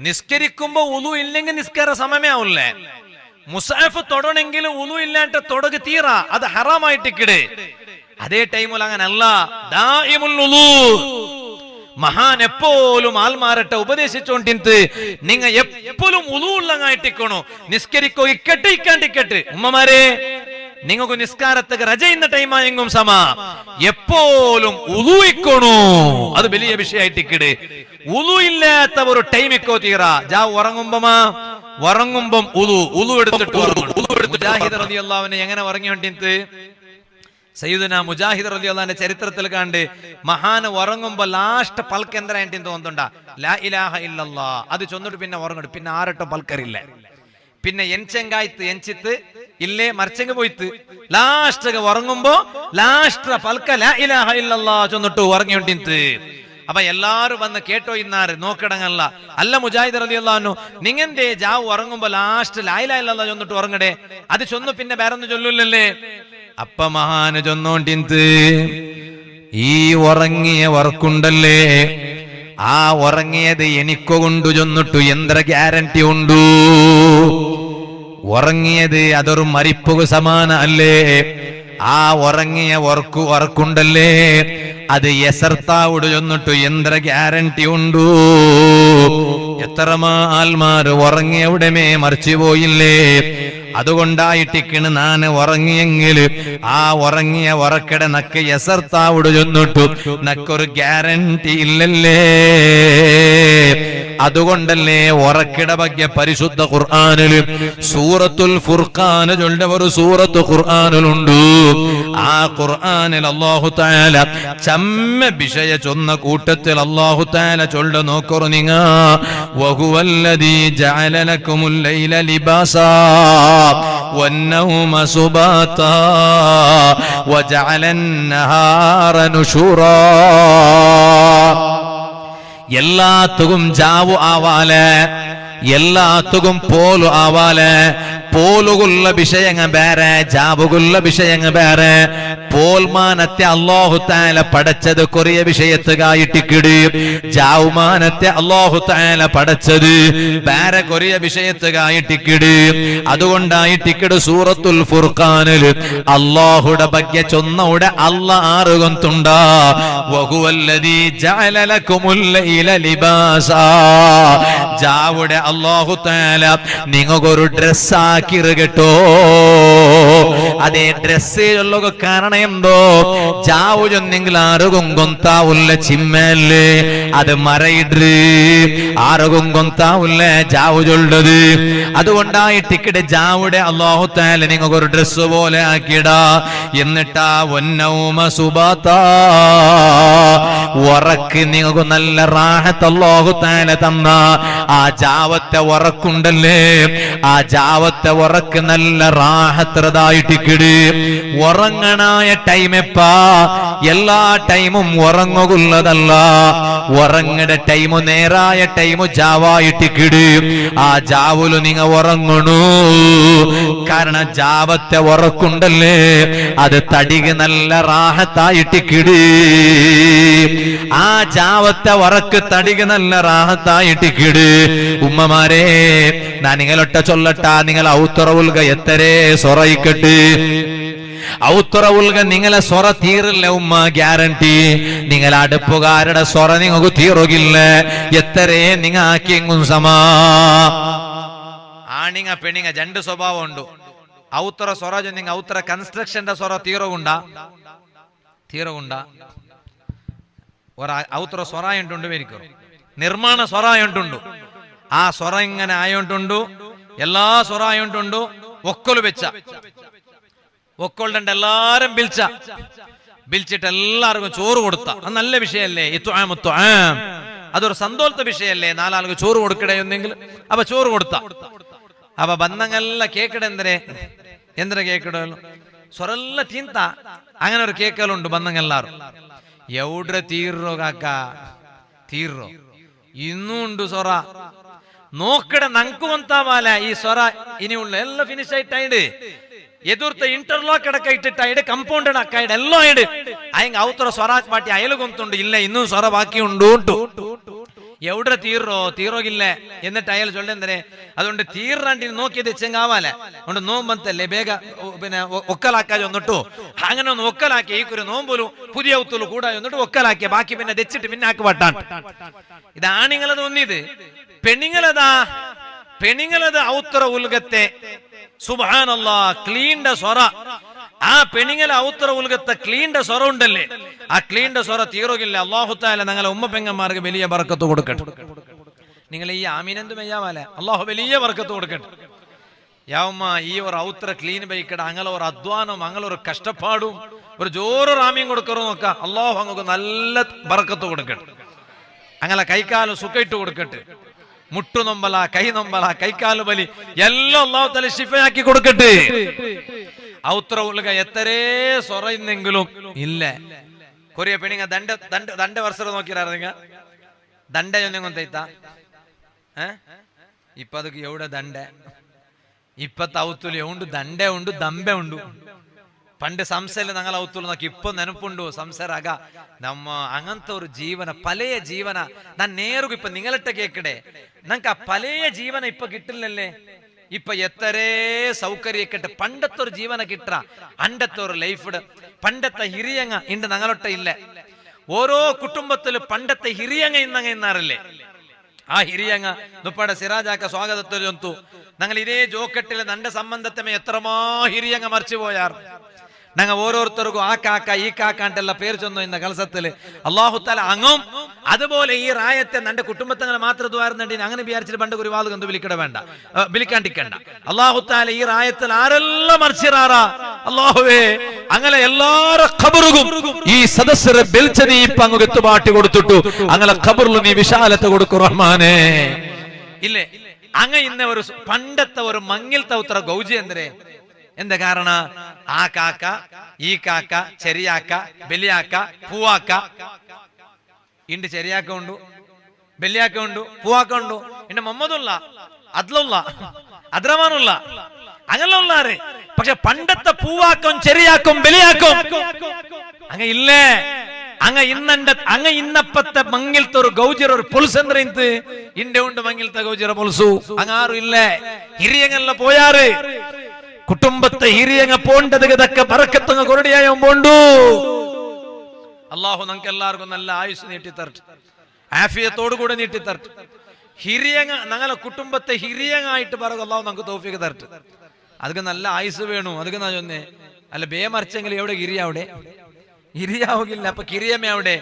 നിസ്കരിക്കുമ്പോ ഉളു ഇല്ലെങ്കിൽ നിസ്കാര സമയമേ ആവില്ലേ. മുസാഫ് തൊടണമെങ്കിൽ ഉളു ഇല്ലാണ്ട് തൊടക് തീറാ, അത് ഹറാമായിട്ടിക്കിട്. അതേ ടൈമിൽ അങ്ങനല്ല, ദായിമുൽ ഉളു. മഹാൻ എപ്പോഴും ആൽമാരട്ടെ ഉപദേശിച്ചോണ്ടിട്ട് നിങ്ങ എപ്പോഴും ഉളു ഉള്ളങ്ങായിട്ടിക്കണു. നിസ്കരിക്കോ ഇക്കട്ട് ഇക്കാണ്ടിക്കട്ട്. ഉമ്മമാരെ നിങ്ങൾക്ക് നിസ്കാരത്തേക്ക് രജയുന്ന ടൈമായെങ്കും സമ എപ്പോഴും ഉളുയിക്കണു. അത് വലിയ വിഷയമായിട്ടിക്കിട്. ഉളു ഇല്ലാത്ത ഒരു ടൈമിക്കോ തീറ ജാവ് ഉറങ്ങുമ്പം ഉളു എടുത്തിട്ട് മുജാഹിദ് റളിയല്ലാഹു അൻഹു എങ്ങനെ ഉറങ്ങിയോണ്ടിട്ട് സയ്യിദുനാ മുജാഹിദ് റളിയല്ലാഹു അൻഹു ചരിത്രത്തിൽ കണ്ട് മഹാന് ഉറങ്ങുമ്പോ ലാസ്റ്റ് പൽക്ക് എന്തായിട്ട് തോന്നുന്നുണ്ടാ ലാ ഇലാഹ ഇല്ലല്ലാഹ് അത് ചൊന്നിട്ട് പിന്നെ ഉറങ്ങും. പിന്നെ ആരട്ടോ പൽക്കരില്ല. പിന്നെ എൻചെങ്കായ്ത്ത് ഇല്ലേ മറിച്ചെങ്ക് പോയിത്ത് ലാസ്റ്റ് ഉറങ്ങുമ്പോ ലാസ്റ്റ് പൽക്ക ലാ ഇലാഹ ഇല്ലല്ലാഹ് ചൊന്നിട്ട് ഉറങ്ങിയോണ്ടിട്ട്. അപ്പൊ എല്ലാരും വന്ന് കേട്ടോ ഇന്നാറ് നോക്കിടങ്ങല്ല. അല്ല മുജാഹിദ് റളിയല്ലാഹു അൻഹു നിങ്ങന്റെ ജാവ് ഉറങ്ങുമ്പോ ലാസ്റ്റ് ലാ ഇലാഹ ഇല്ലല്ലാഹ് ചൊന്നിട്ട് ഉറങ്ങടേ, അത് ചൊന്നു പിന്നെ വേറൊന്നും ചൊല്ലൂലല്ലേ. അപ്പ മഹാന് ചൊന്നോണ്ടിന്ത് ഈ ഉറങ്ങിയ വർക്കുണ്ടല്ലേ, ആ ഉറങ്ങിയത് എനിക്കു കൊണ്ടു ചൊന്നിട്ടു എന്ത്ര ഗ്യാരണ്ടി ഉണ്ടു? ഉറങ്ങിയത് അതൊരു മരിപ്പുക സമാന അല്ലേ. ആ ഉറങ്ങിയ വർക്കുണ്ടല്ലേ അത് എസർത്താവോട് ചൊന്നിട്ടു എന്ത്ര ഗ്യാരണ്ടി ഉണ്ടു? എത്ര ആൽമാര് ഉറങ്ങിയവിടമേ മറിച്ചു പോയില്ലേ. അതുകൊണ്ടായിട്ടിക്കണ് നാന് ഉറങ്ങിയെങ്കിൽ ആ ഉറങ്ങിയ ഉറക്കട നക്ക് എസർത്താവോട് ചൊന്നിട്ടു നക്കൊരു ഗ്യാരണ്ടി ഇല്ലല്ലേ. അതുകൊണ്ടല്ലേ ഉറക്കിട ಬಗ್ಗೆ പരിശുദ്ധ ഖുർആനിൽ സൂറത്തുൽ ഫുർഖാൻ ചൊല്ലുന്ന ഒരു സൂറത്ത് ഖുർആനിലുണ്ട്. ആ ഖുർആനിൽ അല്ലാഹു തആല ചമ്മ വിഷയ ചൊന്ന കൂട്ടത്തിൽ അല്ലാഹു തആല ചൊല്ല നോക്കറു നിങ്ങ വഹുവല്ലദീ ജഅല ലക്കുമുൽ ലൈല ലിബാസാ വന്നൗമ സുബാതാ വജഅലൻ നഹാറ നുശൂറാ. എല്ലാത്തും ജാവു ആവാലെ, എല്ലാത്തും പോലു ആവാലെ. പോലുകുള്ള വിഷയങ്ങ വേറെ, ജാവുകുള്ള വിഷയങ്ങ വേറെ. പോൽമാനത്തെ അല്ലാഹു തആല പടച്ചത് കൊറിയ വിഷയത്തുകായിട്ടിക്കിട്, ജാവുമാനത്തെ അല്ലാഹു തആല പടച്ചത് വേറെ കൊറിയ വിഷയത്തുകായിട്ടിക്കിട്. അതുകൊണ്ടായിട്ടിക്കിട് സൂറത്തുൽ ഫുർഖാനിൽ അല്ലാഹുടെ ಬಗ್ಗೆ ചൊന്നവിടെ അല്ലാ ആറുകൊണ്ടുണ്ടാ വഹുവല്ലദീ ജഅല ലക്കുമുൽ ലൈല ലിബാസാ. ജാവുടെ അല്ലാഹു തആല നിങ്ങൾക്കൊരു ഡ്രസ് ആക്കിറ് കേട്ടോ. അതെ ഡ്രസ് ഉള്ള കാരണം എന്തോ ജാവു ചൊന്നെങ്കിൽ ആറുകും കൊന്താവുള്ള ചിമ്മല്ലേ അത് മറയിട് ആറുകും കൊന്താവുള്ള ജാവു ചൊല്ലത്. അതുകൊണ്ടായിട്ടിക്കിടെ ജാവുടെ അല്ലാഹു തആല നിങ്ങൾക്ക് ഒരു ഡ്രസ് പോലെ ആക്കിടാ. എന്നിട്ടാ വന്നൗമ സുബാതാ ഉറക്ക് നിങ്ങൾക്ക് നല്ല റാഹത്ത് അല്ലാഹു തആല തന്ന ആ ജാവത്തെ ഉറക്കുണ്ടല്ലേ, ആ ജാവത്തെ ഉറക്ക് നല്ല റാഹത്രതായിട്ടിക്കിട്. ഉറങ്ങണായ ടൈം എപ്പാ എല്ലാ ടൈമും ഉറങ്ങുള്ളതല്ല. ഉറങ്ങയുടെ ടൈമു നേരായ ടൈമു ജാവായിട്ടിക്കിട്. ആ ജാവുലു നിങ്ങ ഉറങ്ങണു. കാരണം ജാവത്തെ ഉറക്കുണ്ടല്ലേ അത് തടിക നല്ല റാഹത്തായിട്ടിക്കിട്. ആ ജാവത്തെ ഉറക്ക് തടിക നല്ല റാഹത്തായിട്ടിക്കിട്. ഉമ്മമാരെ ഞാൻ നിങ്ങളൊട്ട ചൊല്ലട്ട, നിങ്ങൾ ഔത്തറ ഉൽക എത്തരേ സൊറയിക്കട്ട്. ഔത്തറ ഉൽക നിങ്ങളെ സൊറ തീറില്ല ഉമ്മ, ഗ്യാരണ്ടി. നിങ്ങൾ അടുപ്പുകാരുടെ സൊറ നിങ്ങൾക്ക് തീറുകില്ല. എത്തരേ നിങ്ങ ആക്കിയെങ്കും സമാ. ആണിങ്ങ പെണിങ്ങ രണ്ട് സ്വഭാവം ഉണ്ട്. ഔത്തറ സൊറ ചൊന്നിങ്ങ ഔത്തറ കൺസ്ട്രക്ഷന്റെ സൊറ തീറുകുണ്ട ഔത്തറ സൊറായുണ്ട് വരിക്കും നിർമ്മാണ സൊറായുണ്ട്. ആ സൊറ ഇങ്ങനെ ആയോണ്ടുണ്ടു എല്ലാ സൊറായോണ്ടുണ്ടു ഒക്കൊല് വെച്ച ഒക്കൊള്ളുണ്ട് എല്ലാരും ബിൽച്ചിട്ട് എല്ലാവർക്കും ചോറ് കൊടുത്ത. അത് നല്ല വിഷയല്ലേ. അതൊരു സന്തോഷത്തെ വിഷയല്ലേ. നാലാൾക്ക് ചോറ് കൊടുക്കടെയെന്നെങ്കിൽ അപ്പൊ ചോറ് കൊടുത്ത അപ്പൊ ബന്ധങ്ങെല്ലാം കേക്കടെന്തരെ കേക്കടല്ലോ സ്വറെല്ല തീന്ത അങ്ങനെ ഒരു കേക്കലുണ്ട് ബന്ധങ്ങെല്ലാരും. എവിടെ തീർറോ കാക്ക തീർറോ ಇನ್ನೂ ಉಂಟು ಸೊರ ನೋಕಡೆ ನಂಕು ಅಂತಾವಾಲ ಈ ಸೊರ ಇನಿಯುಳ್ಳ ಎಲ್ಲ ಫಿನಿಶ್ ಆಯ್ತಾಯಿಡು ಎದುರ್ತ ಇಂಟರ್ಲಾಕ್ ಅಡಕ ಇಟ್ಟಿಟ್ಟಾಯಿಡು ಕಂಪೌಂಡ್ ಅಕ್ಕಾಯಿಡು ಎಲ್ಲ ಇಡು ಆಯ್ಂಗ ಅವತರ ಸೊರ ಪಾಟಿ ಅಯಲುಗೊಂತುಂಡು ಇಲ್ಲ ಇನ್ನೂ ಸೊರ ಬಾಕಿ ಉಂಟು എവിടെ തീറോകില്ല എന്നിട്ട് അയാൾ ചൊല്ലുന്നേ അതുകൊണ്ട് തീർന്നാണ്ടി നോക്കിയത് ചെങ്ങാവാല അതുകൊണ്ട് നോമ്പന്തല്ലേ ಬೇಗ പിന്നെ ഒക്കലാക്കാതെ വന്നിട്ടു അങ്ങനെ ഒന്ന് ഒക്കലാക്കി ഈ ഒരു നോമ്പൊരു പുതിയ ഔത്തുള്ളൂ കൂടാതെ വന്നിട്ട് ഒക്കലാക്കിയ ബാക്കി പിന്നെ തെച്ചിട്ട് പിന്നെ ആക്കി വട്ടാൻ. ഇത് ആണിങ്ങളത് ഒന്നിത്. പെണ്ണുങ്ങളത് ഔത്തറ ഉൽഗത്തെ സുബ്ഹാനല്ലാഹ് ക്ലീൻഡ സൊറ ആ പെണിങ്ങല ഔത്ര ഉൽഗത്തെ ക്ലീന്റെ സ്വരം ഉണ്ടല്ലേ, ആ ക്ലീന്റെ സ്വരം തീറുകില്ല. അല്ലാഹു തആല ഞങ്ങളെ ഉമ്മ പെങ്ങന്മാർക്ക് വലിയ ബർക്കത്ത് കൊടുക്കട്ടെ. നിങ്ങൾ ഈ ആമീനെന്ത് മെയ്യാവാലെ അള്ളാഹു വലിയ ബർക്കത്ത് കൊടുക്കട്ടെ. യാവുമ്മ ഈ ഒരു ഔത്ര ക്ലീൻ ബൈക്കട അങ്ങനെ ഒരു അധ്വാനം, അങ്ങനെ ഒരു കഷ്ടപ്പാടും ഒരു ജോറ് റാമ്യം കൊടുക്കറോ നോക്കാം. അള്ളാഹു അങ്ങക്ക് നല്ല ബർക്കത്ത് കൊടുക്കട്ടെ. അങ്ങനെ കൈക്കാലും സുഖയിട്ട് കൊടുക്കട്ടെ. മുട്ടു നൊമ്പല, കൈ നൊമ്പല, കൈക്കാല് വലി എല്ലാം അള്ളാഹു തആല ശിഫയാക്കി കൊടുക്കട്ടെ. ഔത്ര ഉൽഗ എത്രേ സൊറയുന്നെങ്കിലും ഇല്ല. കൊറിയ പെണിങ്ങ ദണ്ട വർഷം നോക്കിയാ ದಂಡೆಯೊಂದಿಗೆ ಗೊತ್ತೈತ ಇಪ್ಪದಕ್ಕೆ ಎವಡ ದಂಡೆ ಇಪ್ಪತ್ತು ಔತುಲಿ ಉಂಡು ದಂಡೆ ಉಂಡು ದಂಬೆ ಉಂಡು പണ്ട് സംശയം ഞങ്ങൾ ഔത്തുള്ളൂ നോക്കി ഇപ്പൊ നെനപ്പുണ്ടോ സംസാരാക നമ്മ അങ്ങനത്തെ ഒരു ജീവന പലയ ജീവന ഞാൻ നേരുക ഇപ്പൊ നിങ്ങളിട്ട കേക്കടേ ഞങ്ങൾക്ക് ആ പലയ ജീവന ഇപ്പൊ കിട്ടില്ലല്ലേ. ഇപ്പൊ എത്രേ സൗകര്യക്കെട്ട് പണ്ടത്തെ ഒരു ജീവന കിട്ട അണ്ടത്തെ ഒരു ലൈഫ് പണ്ടത്തെ ഹിരിയങ്ങ ഇണ്ട് ഞങ്ങളൊട്ട ഇല്ല. ഓരോ കുടുംബത്തില് പണ്ടത്തെ ഹിരിയങ്ങ ഇന്നങ്ങ ഇന്നാറില്ലേ. ആ ಹಿರಿಯಂಗ ನುಪ್ಪಡ ಸಿರಾಜಾಕ ಸ್ವಾಗತತ್ತೊಂತು ഞങ്ങൾ ഇതേ ജോക്കട്ടില് നന്റെ സംബന്ധത്തെ എത്രമാ ಹಿರಿಯಂಗ മറിച്ചു പോയാർ. ഞങ്ങൾ ഓരോരുത്തർക്കും ആ കാക്ക ഈ കാക്ക ಅಂತೆಲ್ಲ പേര് ചൊന്നു ഇന്ന കലസത്തില് അല്ലാഹു തആല അങ്ങും അതുപോലെ ഈ റായത്തെ നന്റെ കുടുംബത്തങ്ങളെ മാത്രം ദ്വാരുന്നുണ്ട്. അങ്ങനെ വിചാരിച്ചിട്ട് പണ്ട് ഒരുപാട് കണ്ടു വിളിക്കട വേണ്ട, വിളിക്കാണ്ടിക്കണ്ട. അല്ലാഹു തആല ഈ റായത്തിൽ ആരെല്ലാം മറിച്ചിറാറാ അല്ലാഹുവേ അങ്ങനെ എല്ലാരെ ഖബറുകും ഈ സദസ്സരെ ബെൽച്ചനി പങ്കു എത്തുപാട്ടി കൊടുത്തിട്ടു അങ്ങനെ ഖബറിൽ നീ വിശാലത കൊടുക്കു റഹ്മാനേ. ഇല്ലേ അങ്ങ ഇന്ന ഒരു പണ്ടത്തെ ഒരു മങ്ങിൽത്തെ ഉത്തര ഗൗജി എന്തരേ എന്താ കാരണ ആ കാക്ക ഈ കാക്ക ചെറിയാക്ക ബലിയാക്ക പൂവാക്ക ഇണ്ട്. ചെറിയാക്ക ഉണ്ടു, ബലിയാക്ക ഉണ്ടു, പൂവാക്ക ഉണ്ടു. ഇണ്ട് മുഹമ്മദുള്ള അദ്ലുള്ള അദ്രമാനുള്ള അങ്ങനെ ഉള്ളാറ്. പക്ഷെ പണ്ടത്തെ പൂവാക്കും ചെറിയാക്കും ബലിയാക്കും അങ്ങ ഇല്ലേ. അങ്ങ ഇന്നപ്പത്തെ മങ്ങിൽത്തെ ഒരു ഗൗജിറ ഒരു പൊൽസ് എന്ത ഇന്റെ ഉണ്ട് മങ്ങിൽത്തെ ഗൗജിറ പൊൽസു അങ്ങാറും ഇല്ലേ. ഹിരിയങ്ങല്ല പോയാറ് കുടുംബത്തെ ഹിരിയങ്ങ പോണ്ടതൊക്കെ തക്ക പറക്കത്തങ്ങ കൊറടിയായോ പോണ്ടു. അള്ളാഹു നമുക്ക് എല്ലാവർക്കും നല്ല ആയുസ് നീട്ടിത്തരട്ടെ, ആഫിയത്തോടു കൂടെ നീട്ടിത്തരട്ടെ. ഹിരിയങ്ങ ഞങ്ങളെ കുടുംബത്തെ ഹിരിയങ്ങായിട്ട് പറയും അള്ളാഹു നമുക്ക് തൗഫീഖ് തരട്ടെ. അതൊക്കെ നല്ല ആയുസ് വേണു. അതൊക്കെ നാ ചൊന്നേ അല്ല ബേ മറിച്ചെങ്കിൽ എവിടെ ഹിരിയ അവിടെ ഹിരിയാവുകില്ല. അപ്പൊ കിരിയമേ അവിടെ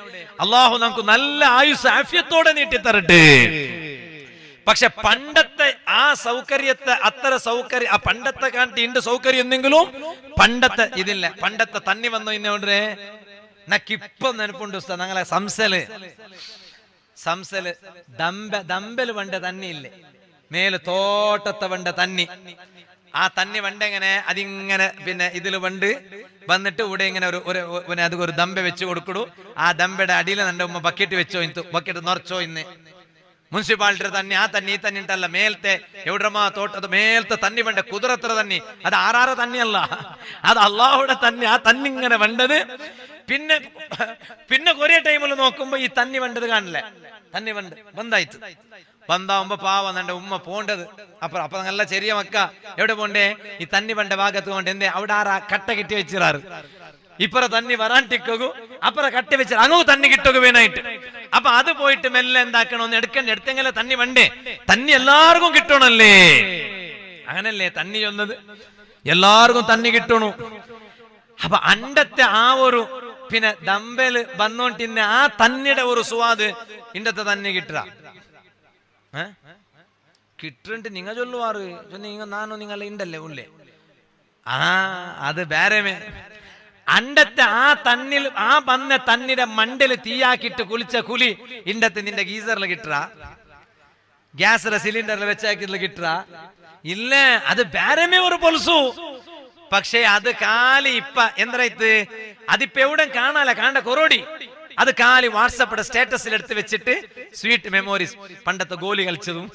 അള്ളാഹു നമുക്ക് നല്ല ആയുസ് ആഫിയത്തോടെ നീട്ടിത്തരട്ടെ. പക്ഷെ പണ്ടത്തെ ആ സൗകര്യത്തെ അത്ര സൗകര്യം ആ പണ്ടത്തെ കാട്ടി ഉണ്ട് സൗകര്യം എന്തെങ്കിലും പണ്ടത്തെ ഇതില്ല. പണ്ടത്തെ തന്നി വന്നു ഇന്നോണ്ടേ നക്കിപ്പം നെനപ്പുണ്ട് ഞങ്ങളെ സംസല് ദമ്പല് വണ്ട തന്നിയില്ലേ മേല് തോട്ടത്തെ വണ്ട തന്നി. ആ തന്നി വണ്ട എങ്ങനെ അതിങ്ങനെ പിന്നെ ഇതില് വണ്ട് വന്നിട്ട് ഇവിടെ ഇങ്ങനെ ഒരു അത് ഒരു ദമ്പ വെച്ച് കൊടുക്കടു. ആ ദമ്പയുടെ അടിയിൽ നന്റെ ഉമ്മ ബക്കറ്റ് വെച്ചോ ഇന്ന് ബക്കറ്റ് നിറച്ചോ ഇന്ന് മുനിസിപ്പാലിറ്റി തന്നി ആ തന്നി ഈ തന്നി ഉണ്ടല്ല മേലത്തെ എവിടമാ തോട്ടത് മേലത്തെ തന്നി വേണ്ട കുതിരത്ര തന്നി അത് ആറാറ് തന്നിയല്ല അത് അള്ളാഹുടെ തന്നി. ആ തന്നി ഇങ്ങനെ വേണ്ടത് പിന്നെ കൊറേ ടൈമിൽ നോക്കുമ്പോ ഈ തന്നി വേണ്ടത് കാണില്ലേ. തന്നി വേണ്ട ബന്ധായിട്ട് ബന്ധാവുമ്പോ പാവ നന്റെ ഉമ്മ പോണ്ടത് അപ്പൊ നല്ല ചെറിയ മക്ക എവിടെ പോണ്ടേ ഈ തന്നി വേണ്ട ഭാഗത്ത് കൊണ്ട് എന്തേ അവിടെ ആറാ കട്ട കിട്ടി വെച്ചിറാറ്. ഇപ്പറ തന്നി വരാണ്ടിക്കു അപ്പറ കട്ടി വെച്ച അങ്ങ് തന്നി കിട്ടുകയായിട്ട്. അപ്പൊ അത് പോയിട്ട് മെല്ലെ എന്താക്കണം ഒന്ന് എടുത്തെങ്കിലേ തന്നി വേണ്ടേ. തന്നി എല്ലാവർക്കും കിട്ടണല്ലേ. അങ്ങനല്ലേ തന്നി ചൊന്നത് എല്ലാവർക്കും തന്നി കിട്ടണു. അപ്പൊ അണ്ടത്തെ ആ ഒരു പിന്നെ ദമ്പല് വന്നോണ്ടിന്നെ ആ തന്നിയുടെ ഒരു സ്വാദ് ഇണ്ടത്തെ തന്നി കിട്ടുക കിട്ടുന്നുണ്ട്. നിങ്ങ ചൊല്ലുവാറ് നാനോ നിങ്ങളെ ഉണ്ടല്ലേ ഉള്ളേ ആ അത് വേറെമേ. അണ്ടത്തെ ആ തന്നിൽ ആ വന്ന തന്നിയുടെ മണ്ടല് തീയാക്കിട്ട് കുളിച്ച കുലി ഇണ്ടത്തെ നിന്റെ ഗീസറിൽ കിട്ടുക ഗ്യാസിലെ സിലിണ്ടറിൽ വെച്ചാക്കിട്ട് കിട്ടുക ഇല്ല. അത് വേറെമേ ഒരു പൊൽസു. പക്ഷേ അത് കാലി ഇപ്പ എന്തായിട്ട് അതിപ്പ എവിടെ കാണാല കാണണ്ട കൊറോടി അത് കാലി വാട്സപ്പിടെ സ്റ്റാറ്റസിൽ എടുത്ത് വെച്ചിട്ട് സ്വീറ്റ് മെമ്മോറീസ് പണ്ടത്തെ ഗോലി കളിച്ചതും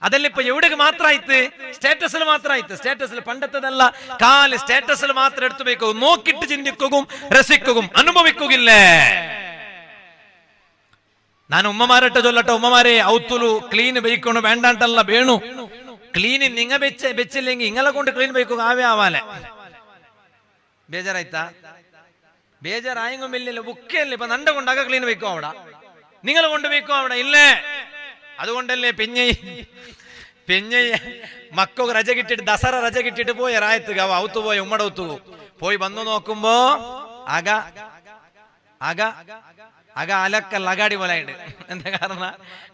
അതല്ല ഇപ്പൊ എവിടെ മാത്രമായിട്ട് സ്റ്റാറ്റസിൽ മാത്രമായിട്ട് സ്റ്റാറ്റസിൽ പണ്ടത്തതല്ല കാല് സ്റ്റാറ്റസിൽ മാത്രം എടുത്തു വെക്കും. നോക്കിട്ട് ചിന്തിക്കുകയും രസിക്കുകയും അനുഭവിക്കുകയില്ലേ. ഞാൻ ഉമ്മമാരട്ടെ ചൊല്ലട്ടെ ഉമ്മമാരെ ഔത്തുലു ക്ലീൻ വെയ്ക്കണു വേണ്ടാണ്ടല്ല വേണു. ക്ലീൻ നിങ്ങ വെച്ചില്ലെങ്കിൽ ഇങ്ങളെ കൊണ്ട് ക്ലീൻ വെക്കുക ആവാലെ ബേജാറായിത്താ ബേജാറായെങ്കും ഇല്ലല്ലോ ബുക്കല്ലേ. ഇപ്പൊ നണ്ട കൊണ്ടാക ക്ലീൻ വെക്കും അവിടെ നിങ്ങൾ കൊണ്ട് വെക്കും അവിടെ ഇല്ലേ. അതുകൊണ്ടല്ലേ പെഞ്ഞ മക്കൊക്കെ രജ കിട്ടിട്ട് ദസറ രജ കിട്ടിട്ട് പോയ റായത്തുക ഔത്തു പോയ ഉമ്മട ഔത്തുകു പോയി വന്നു നോക്കുമ്പോ അക അക അക അലക്കൽ അകാടി പോലെ ഉണ്ട്. എന്താ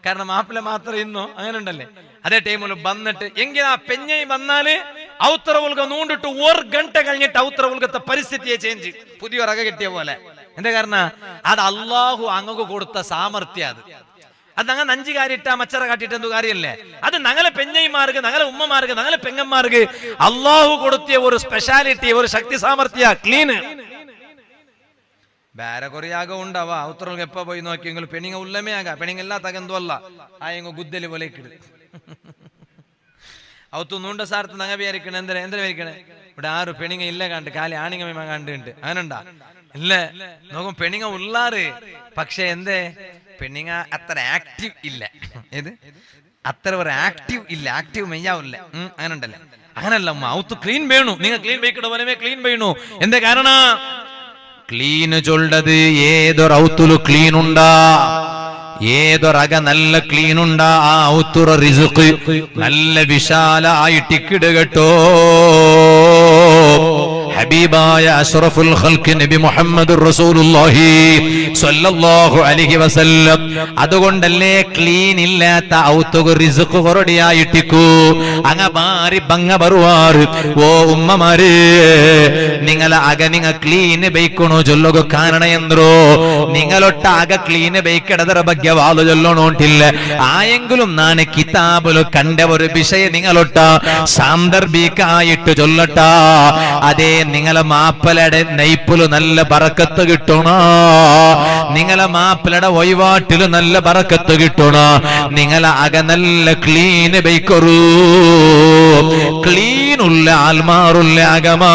കാരണം മാപ്പിള മാത്രം ഇന്നോ അങ്ങനെ ഉണ്ടല്ലേ. അതേ ടൈമിൽ വന്നിട്ട് എങ്കിനാ പെഞ്ഞൈ വന്നാല് ഔത്ര ഉൽഗ നൂണ്ടിട്ട് 1 ഗಂಟೆ കഴിഞ്ഞിട്ട് ഔത്ര ഉൽഗത്തെ പരിസ്ഥിതിയെ ചേഞ്ച് പുതിയൊരു അക കിട്ടിയ പോലെ. എന്താ കാരണം അത് അള്ളാഹു അങ്ങക്ക് കൊടുത്ത സാമർത്ഥ്യം. അത് ഞങ്ങൾ നഞ്ചി കാര്യിട്ടാ മച്ചറ കാട്ടിട്ട് എന്തു കാര്യല്ലേ. അത് ഞങ്ങളെ പെഞ്ഞൈമാർക്ക് ഞങ്ങളെ ഉമ്മമാർക്ക് ഞങ്ങളെ പെങ്ങന്മാർക്ക് അള്ളാഹു കൊടുത്തിയ ഒരു സ്പെഷ്യാലിറ്റി, ഒരു ശക്തി സാമർത്ഥ്യ ക്ലീന്. ಬೇರೆ ಕೊರಿಯಾಗ ಉಂಡವ ಅವತ್ರೊಳಗೆ ಎಪ್ಪ പോയി നോക്കിയെങ്കിൽ പെണ്ണിങ്ങ ഉള്ളമേ ആക പെണ്ണിങ്ങ എല്ലാ തകന്തല്ല ആയെങ്ക ಗುದ್ದಲಿ പോലെ ഇക്കിട് ಅವತ್ತು ನೂಂಡ ಸಾರ್ಥ ನಂಗ ಬೇರಿക്കണ എന്തിനാ ಬೇರಿക്കണേ ഇവിടെ ആರು പെണ്ണിങ്ങ ഇല്ല കണ്ട് കാലി ആണിങ്ങ കണ്ടുണ്ട് അങ്ങനുണ്ടാ ഇല്ല നോക്കും പെണ്ണിങ്ങ ഉള്ളാറ്. പക്ഷെ എന്തേ പെണ്ണിങ്ങ അത്ര ആക്റ്റീവ് ഇല്ല. ഏത് അത്ര ഒരു ആക്റ്റീവ് ഇല്ല, ആക്റ്റീവ് മെയ്യാവില്ല. അങ്ങനെ ഉണ്ടല്ലേ. അങ്ങനല്ല അവത്ത് ക്ലീൻ വേണു. നിങ്ങൾ ക്ലീൻ വെക്കണ പോലെ ക്ലീൻ വേണു. എന്തേ കാരണം ക്ലീന് ചൊല്ലത് ഏതൊരൗത്തുലു ക്ലീൻ ഉണ്ടാ, ഏതൊരക നല്ല ക്ലീൻ ഉണ്ടാ. ആ ഔത്തുറ റിസ്ക് നല്ല വിശാലായിട്ടിക്കിട് കേട്ടോ. ഹബീബായ അഷ്റഫുൽ ഖൽഖ് നബി മുഹമ്മദുർ റസൂലുള്ളാഹി സ്വല്ലല്ലാഹു അലൈഹി വസല്ലം അതുകൊണ്ടല്ലേ ക്ലീൻ ഇല്ലാത്ത ഔത്തുക റിസ്ക് കൊറടിയായിട്ടിക്കൂ അങ്ങ മാറി ബങ്ങ ബറുവാറ്. ഓ ഉമ്മമാര് നിങ്ങളെ അക നിങ്ങ ക്ലീന് ബൈക്കണോ ചൊല്ലുക. കാരണം എന്തോ നിങ്ങളൊട്ട അക ക്ലീന് ബൈക്കടದರ ಬಗ್ಗೆ വാಲು ചൊല്ലണോണ്ടില്ല. ആയെങ്കിലും ನಾನು കിതാബിൽ കണ്ട ഒരു വിഷയം നിങ്ങളൊട്ട സാന്ദർഭികമായിട്ട് ചൊല്ലട്ട. അതേ നിങ്ങളെ മാപ്പലയുടെ നെയ്പ്പില് നല്ല ബറക്കത്ത് കിട്ടണ, നിങ്ങളെ മാപ്പലയുടെ വഴിപാട്ടില് നല്ല ബറക്കത്ത് കിട്ടണ. നിങ്ങളെ അക നല്ല ക്ലീന് ബൈക്കറൂ. ക്ലീനുള്ള ആൽമാറുള്ള അകമാ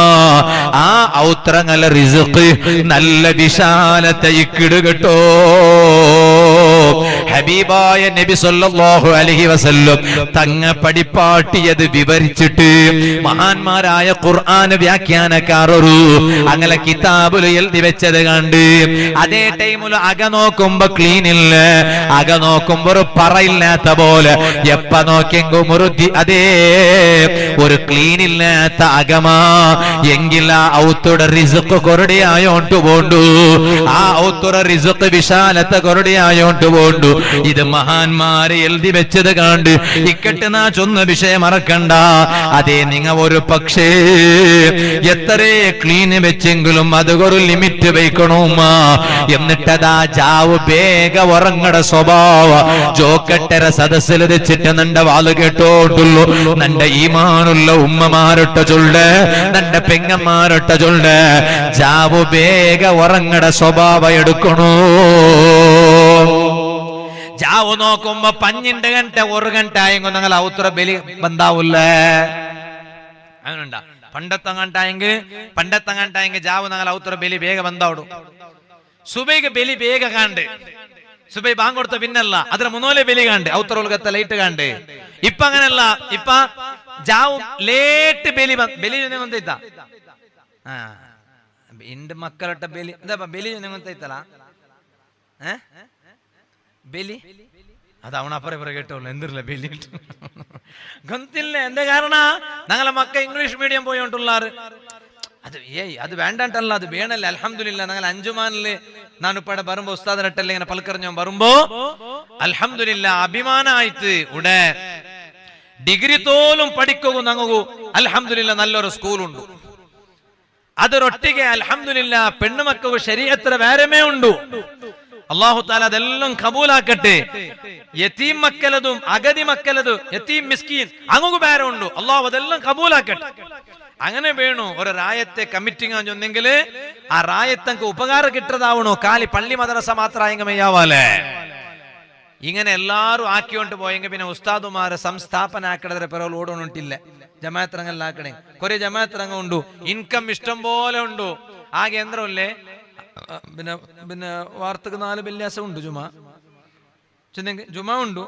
ആ ഔത്രങ്ങളെ റിസ്ക് നല്ല വിശാലതയിക്കിട് കേട്ടോ. ഹബീബായ നബി സല്ലല്ലാഹു അലൈഹി വസല്ലം തങ്ങ പടിപ്പാട്ടിയത് വിവരിച്ചിട്ട് മഹാന്മാരായ ഖുർആൻ വ്യാഖ്യാനക്കാരൊരു അങ്ങനെ കിതാബിൽ എഴുതി വെച്ചത് കണ്ട് അതേ ടൈമിൽ അക നോക്കുമ്പോ ക്ലീൻ ഇല്ല, അക നോക്കുമ്പോ ഒരു പറയില്ലാത്ത പോലെ എപ്പ നോക്കിയെങ്കും ഒരു അതേ ഒരു ക്ലീൻ ഇല്ലാത്ത അകമാ. എങ്കിൽ ആ ഔത്തുടെ റിസ്ക് കൊറടിയായോണ്ട് പോണ്ടു, ആ ഔത്തുറ റിസ്ക് വിശാലത കൊറടിയായോണ്ട് പോണ്ടു. ഇത് മഹാന്മാരെ എഴുതി വെച്ചത് കണ്ട് ഇക്കട്ട് നാ ചൊന്ന വിഷയം മറക്കണ്ട. അതേ നിങ്ങ ഒരു പക്ഷേ എത്രേ ക്ലീൻ വെച്ചെങ്കിലും അതൊരു ലിമിറ്റ് വെക്കണോമ്മ. എന്നിട്ടതാ ജാവ് ಬೇಗ ഉറങ്ങട സ്വഭാവ ജോക്കട്ടര സദസ്സിൽ വെച്ചിട്ട് നന്റെ വാല് കേട്ടോട്ടുള്ളൂ. നന്റെ ഈമാനുള്ള ഉമ്മമാരൊട്ട ചൊല്ല്, നന്റെ പെങ്ങന്മാരൊട്ട ചൊല്ല്, ജാവ് ಬೇಗ ഉറങ്ങട സ്വഭാവ എടുക്കണോ. ജാവ് നോക്കുമ്പോ 12 ಗಂಟೆ 1 ಗಂಟೆ ആയെങ്കിൽ നിങ്ങൾ ഔത്ര ബലി ബന്ധാവൂല്ലേ. അങ്ങനുണ്ടാ പണ്ടത്തങ്ങണ്ടായെങ്കിൽ ജാവ് നിങ്ങൾ ഔത്ര ബലി ಬೇಗ ಬಂದಾವಡು. സുബൈക്ക് ബലി ಬೇಗ കാണ്ട് സുബൈ ബാങ്ക് കൊടുത്ത പിന്നല്ല അದ್ರ മുന്നോലെ ബലി കാണ്ട് ഔത്ര ഉൽഗത്തെ ലൈറ്റ് കാണ്ട്. ഇപ്പൊ അങ്ങനല്ല, ഇപ്പൊ ജാവ് ലേറ്റ് ബലി ബലി ಬಂದೈತಾ. ಇಂಡ್ ಮಕ್ಕಳಟ್ಟ ಬೆಲಿ ಬೆಲಿ ಗೊತ್ತೈತಲ್ಲ ಬೆಲಿ അത് അവണപ്പറ ഇവരെ കേട്ടോളൂ. എന്തില്ല ബലി ഗൊന്തില്ല. എന്താ കാരണം ഞങ്ങളെ മക്ക ഇംഗ്ലീഷ് മീഡിയം പോയോണ്ടുള്ളാറ്. അത് വേണ്ടല്ല, അത് വേണല്ലേ. അൽഹംദുലില്ലാ ഞങ്ങൾ അഞ്ചുമാനില് നാനിപ്പടെ വരുമ്പോ ഉസ്താദരട്ടല്ലേ ഇങ്ങനെ പൽക്കറിഞ്ഞോ വരുമ്പോ അൽഹംദുലില്ലാ അഭിമാനായിട്ട് ഇവിടെ ഡിഗ്രി തോലും പഠിക്കൂ ഞങ്ങൂ അൽഹംദുലില്ലാ നല്ലൊരു സ്കൂളുണ്ട്. അതൊരൊട്ടിಗೆ അൽഹംദുലില്ലാ പെണ്ണുമക്കൾക്ക് ശരീഅത്തിന് വേറെമേ ഉണ്ട്. അല്ലാഹു തആല അതെല്ലാം കബൂലാക്കട്ടെ. യതീം മക്കളതും അഗതി മക്കളതും യതീം മിസ്കീൻ അങ്ങു വേറെ ഉണ്ട്. അല്ലാഹു അതെല്ലാം കബൂലാക്കട്ടെ. അങ്ങനെ വേണു ഒരു റായത്തെ കമ്മിറ്റിങ് ആണെന്നെങ്കിൽ ആ റായത്തക്ക് ഉപകാരം കിട്ടതാവണോ. കാലി പള്ളി മദ്രസ മാത്രമായെങ്കിയാവാലേ. ഇങ്ങനെ എല്ലാരും ആക്കിയോണ്ട് പോയെങ്കിൽ പിന്നെ ഉസ്താദുമാരെ സംസ്ഥാപന ആക്കടದ್ರೆ പിറകെ ഓടോണ്ടില്ല. ജമാഅത്ത് ರಂಗಲ್ಲಾಕಣೆ കൊറേ ജമാഅത്ത് ರಂಗ ഉണ്ട്, ഇൻകം ഇഷ്ടം പോലെ ഉണ്ട്. ആ കേന്ദ്രമല്ലേ പിന്നെ വാർത്തക്ക് 4 വെള്ളിയാസം ഉണ്ട്. ജുമാ ഉണ്ട്,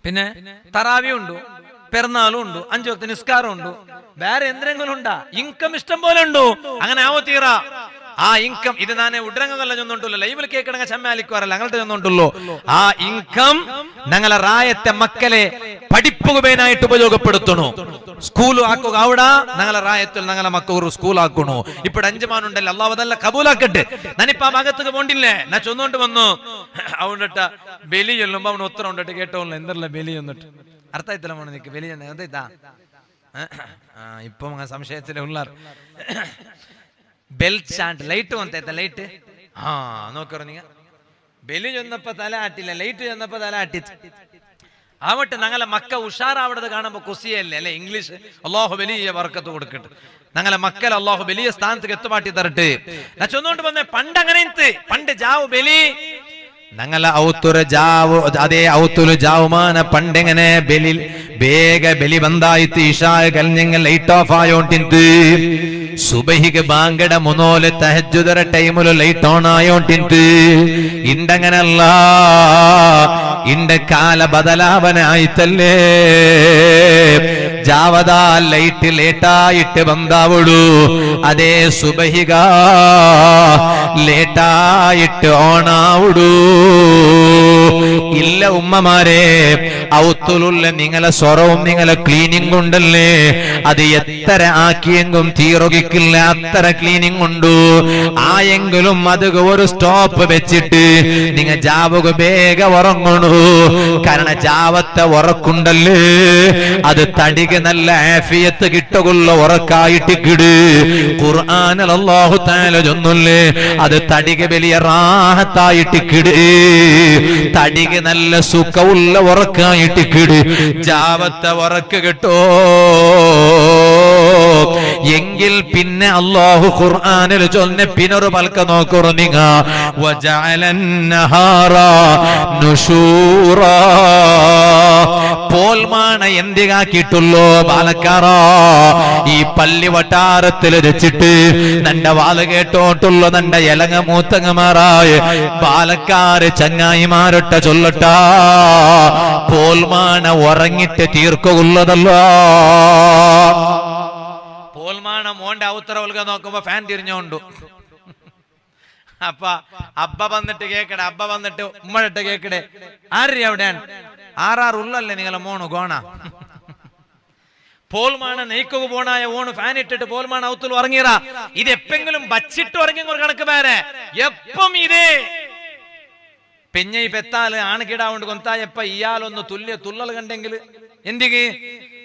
പിന്നെ തറാവി ഉണ്ട്, പെരുന്നാളും ഉണ്ട്, 5 വക്ത നിസ്കാരം ഉണ്ട്. വേറെ എന്തെങ്കിലും ഉണ്ടാ? ഇൻകം ഇഷ്ടം പോലെ ഉണ്ട്. അങ്ങനെ ആവോ തീറ ಆ ಇನ್ಕಮ್ ಇದು ನಾನೇ ಉಡ್ರಂಗಲ್ಲ ಚೊಂದುಂಟುಲ್ಲ ಲೈವ್ಲಿ ಕೇಕಡಂಗ ಚಮ್ಮೆ ಅಲಿಕ್ವಾರಲ್ಲ ಅಂಗlte ചൊന്നുണ്ടല്ലോ ആ ഇൻകം ഞങ്ങളെ റായത്തെ മക്കളെ പഠിപ്പുക വേനായിട്ട് ഉപയോഗപ്പെടുത്തണു സ്കൂൾ ആക്കുക അവിടെ ഞങ്ങളെ റായത്തിൽ ഞങ്ങളെ മക്കൾ സ്കൂൾ ആക്കണു ഇപ്പോൾ 5 മാനുണ്ടല്ലോ അള്ളാഹു അതല്ല കബൂലാക്കട്ടെ ഞാനിപ്പോ ആ ഭാഗത്തേക്ക് പോണ്ടില്ലേ ഞാൻ ചൊന്നുകൊണ്ട് വന്നു അവന്നിട്ട ബലി ചൊല്ലുമ്പോ അവന് ഉത്തരം ഉണ്ടിട്ട് കേട്ടോല്ല എന്തല്ല ബലി എന്നിട്ട് അർത്ഥ ആയിത്തല്ല മോനെ നിനക്ക് ബലി എന്താ ഇപ്പം സംശയത്തിലെ ഉള്ളാർ ಬೆಲ್ ಚಾಂಟ್ ಲೈಟ್ ಅಂತ ಲೈಟ್ ಹಾ ನೋಕರು ನೀಗ ಬೆಲಿ ಚೊಂದಪ್ಪ ತಲೆ ಆಟಿಲ್ಲ ಲೈಟ್ ಚೊಂದಪ್ಪ ತಲೆ ಆಟಿತ್ತು ആവട്ടെ ഞങ്ങളെ മക്ക ഉഷാറാവണത് കാണുമ്പോ കുസിയല്ലേ അല്ലെ ഇംഗ്ലീഷ് അള്ളാഹു വലിയ ബർക്കത്ത് കൊടുക്കട്ടെ ഞങ്ങളെ മക്കൾ അള്ളാഹു വലിയ സ്ഥാനത്ത് എത്തുമാറ്റി തരട്ടെ ഞാൻ ചൊന്നുകൊണ്ട് വന്നേ പണ്ട് അങ്ങനെ പണ്ട് ജാവ് ബലി ഞങ്ങളെ ഔത്തുര ജാവ് അതേ ഔത്തുല് ജാവുമാന പണ്ടെങ്ങനെ ബലി ಬೇಗ ಬೆಲಿ ಬಂದಾಯ್ತು ಇಶಾಯ ಕಲ್ഞ്ഞെങ്കിൽ ಲೈಟ್ ಆಫ್ ಆಯೋಂಟಿಂತು സുബഹിക്ക് ബാങ്കട മുന്നോല് തഹജ്ജുദര ടൈമില് ലൈറ്റ് ഓൺ ആയോണ്ടിന്ത് ഇണ്ടങ്ങനല്ല ഇണ്ട കാല ബദലാവനായിത്തല്ലേ ജാവദ ലൈറ്റ് ലേറ്റായിട്ട് ಬಂದಾವಳು അതേ സുബഹിക ലേറ്റായിട്ട് ഓൺ ആവുടു ഇല്ല ഉമ്മമാരെ ഔത്തുലുള്ള നിങ്ങളെ സ്വറവും നിങ്ങളെ ക്ലീനിങ് ഉണ്ടല്ലേ അത് എത്ര ആക്കിയെങ്കും തീരൊകിക്കില്ല അത്ര ക്ലീനിങ് ഉണ്ട് ആയെങ്കിലും അത് ഒരു സ്റ്റോപ്പ് വെച്ചിട്ട് നിങ്ങ ജാവുക വേഗ ഉറങ്ങണു കാരണം ജാവത്തെ ഉറക്കുണ്ടല്ലേ അത് തടിക നല്ല ആഫിയത്ത് കിട്ടുകൊള്ള ഉറക്കായിട്ട് കിട് ഖുർആനിൽ അല്ലാഹു തആല ചൊന്നുല്ലേ അത് തടിക വലിയ റാഹത്തായിട്ട് കിട് തടിക നല്ല സുഖമുള്ള ഉറക്കായിട്ട് കിട് ജാവത്തെ ഉറക്ക് കിട്ടോ എങ്കിൽ പിന്നെ അല്ലാഹു ഖുർആനിൽ ചൊന്ന പിന്നൊരു പൽക്ക നോക്കറു നിങ്ങ വജഅലൻ നഹാറ നുശൂറാ പോൽമാണ എന്തികാക്കിയിട്ടുള്ളോ ബാലക്കാറ ഈ പള്ളി വട്ടാരത്തിൽ വെച്ചിട്ട് നന്റെ വാല് കേട്ടോട്ടുള്ള നന്റെ ഇലങ്ങ മൂത്തങ്ങമാറായ ബാലക്കാര് ചങ്ങായിമാരൊട്ട ചൊല്ലട്ട പോൽമാണ ഉറങ്ങിട്ട് തീർക്കുള്ളതല്ല പോൽമാണ മോന്റെ ഔത്തറ ഒൽക നോക്കുമ്പോ ഫാൻ തിരിഞ്ഞോണ്ടു അപ്പ അബ്ബ വന്നിട്ട് കേക്കടെ അബ്ബ വന്നിട്ട് ഉമ്മഴിട്ട് കേക്കടെ ആര് എവിടെയാണ് ആറാറ് ഉള്ളല്ലേ നിങ്ങളെ മോണു ഗോണ പോൽമാണ നെയ്ക്കുക പോണായ ഓണ് ഫാൻ ഇട്ടിട്ട് പോൽമാണ ഔത്തിൽ ഉറങ്ങിറ ഇത് എപ്പെങ്കിലും വച്ചിട്ട് ഉറങ്ങിയ ഒരു കണക്ക് വേറെ എപ്പം ഇതേ പെഞ്ഞൈ പെത്താല് ആണുകിടാവുണ്ട് കൊന്തായപ്പ ഇയാളൊന്ന് തുള്ളൽ കണ്ടെങ്കിൽ എന്തിക്ക്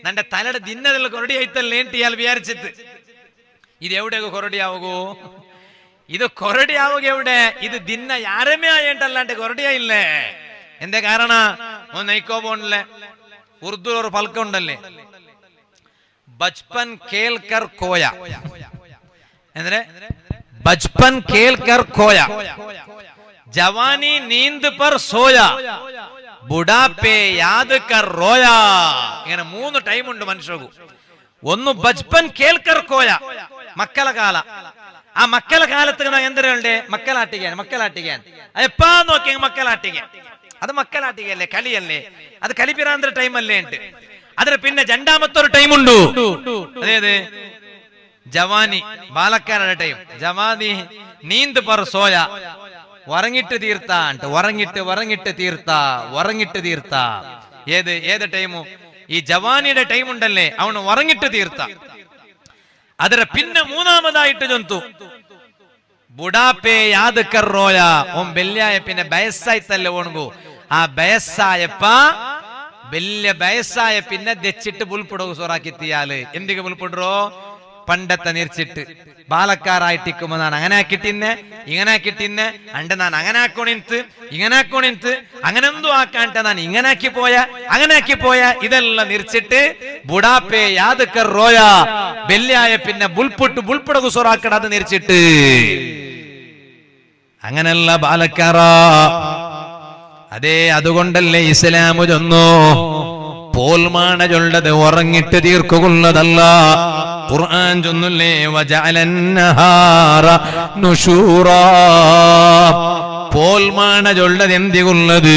നന്റെ തലയുടെ ദിന്നതിൽ കൊറടി ആയിത്തല്ലേ ഇയാൾ വിചാരിച്ചിട്ട് ഇത് എവിടെയൊക്കെ കൊറടിയാവുകോ ഇത് കൊറടിയാവുക എവിടെ ഇത് ദിന്ന യാരമേ ആയിട്ടല്ലാണ്ട് കൊറടിയായില്ലേ എന്തേ കാരണ ഒന്ന് നയിക്കോ പോണില്ലേ ഉറുദു ഒരു പൽക്ക ഉണ്ടല്ലേ ബച്പൻ കേൽക്കർ കോയ എന്തിനെ ബച്പൻ കേൽക്കർ കോയ ജവാനി നീന്ത് പർ സോയ ബുഡാപ്പെ യാദ് കർ റോയ ഇങ്ങനെ 3 ടൈം ഉണ്ട് മനുഷ്യർക്കു ഒന്ന് ബച്പൻ കേൽക്കർ കോയ മക്കളെ കാല ആ മക്കളെ കാലത്ത് എന്തരണ്ടേ മക്കളാട്ടിക്കാൻ എപ്പാ നോക്കിയ മക്കളാട്ടിക്കാൻ അത് മക്കളാട്ടിക്കല്ലേ കളിയല്ലേ അത് കളിപ്പിരാന്തര ടൈം അല്ലേ ഉണ്ട് അതിന് പിന്നെ രണ്ടാമത്തെ ടൈം ഉണ്ട് അതേത് ജവാനി ബാലക്കാരുടെ ടൈം ജവാനി നീന്ത് പർ സോയ ഉറങ്ങിട്ട് തീർത്താണ്ട് ഉറങ്ങിട്ട് തീർത്ത ഏത് ടൈമു ഈ ജവാനിയുടെ ടൈം ഉണ്ടല്ലേ അവന് ഉറങ്ങിട്ട് തീർത്ത അതിന് പിന്നെ മൂന്നാമതായിട്ട് ചൊന്തു ബുഡാപ്പെ യാദ് കർ റോയ ഓം ബെല്യായ പിന്നെ ബയസ്സായിത്തല്ലേ ഓണുകു ആ ബയസ്സായപ്പ വലിയ ബയസ്സായ പിന്നെ ദച്ചിട്ട് ബുൽപുടകു സൊറാക്കിത്തിയാല് എന്തിക്ക് ബുൽപുടറോ പണ്ടത്തെ നിർച്ചിട്ട് ബാലക്കാരായിട്ടിക്കുമ്പോ ഞാൻ അങ്ങനെ ആക്കിട്ടിന്നെ ഇങ്ങനെ ആക്കിട്ടിന്നെ അണ്ട് ഞാൻ അങ്ങനെ ആക്കോണിന്ത് അങ്ങനെ എന്തോ ആക്കാണ്ട ഞാൻ ഇങ്ങനെ ആക്കി പോയ ഇതെല്ലാം നിർച്ചിട്ട് ബുഡാപ്പെ യാദ് കർ റോയ ബെല്യായ പിന്നെ ബുൽപുടകു സൊറാക്കട അത് നിർച്ചിട്ട് അങ്ങനല്ല ബാലക്കാറ അതേ അതുകൊണ്ടല്ലേ ഇസ്ലാമു ചൊന്നു പോൽമാണ ചൊല്ലത് ഉറങ്ങിട്ട് തീർക്കുള്ളതല്ല ഖുർആൻ ചൊന്നുല്ലേ വജഅലൻ നഹാറ നുശൂറാ പോൽമാണ ചൊല്ലത് എന്തിയുള്ളത്?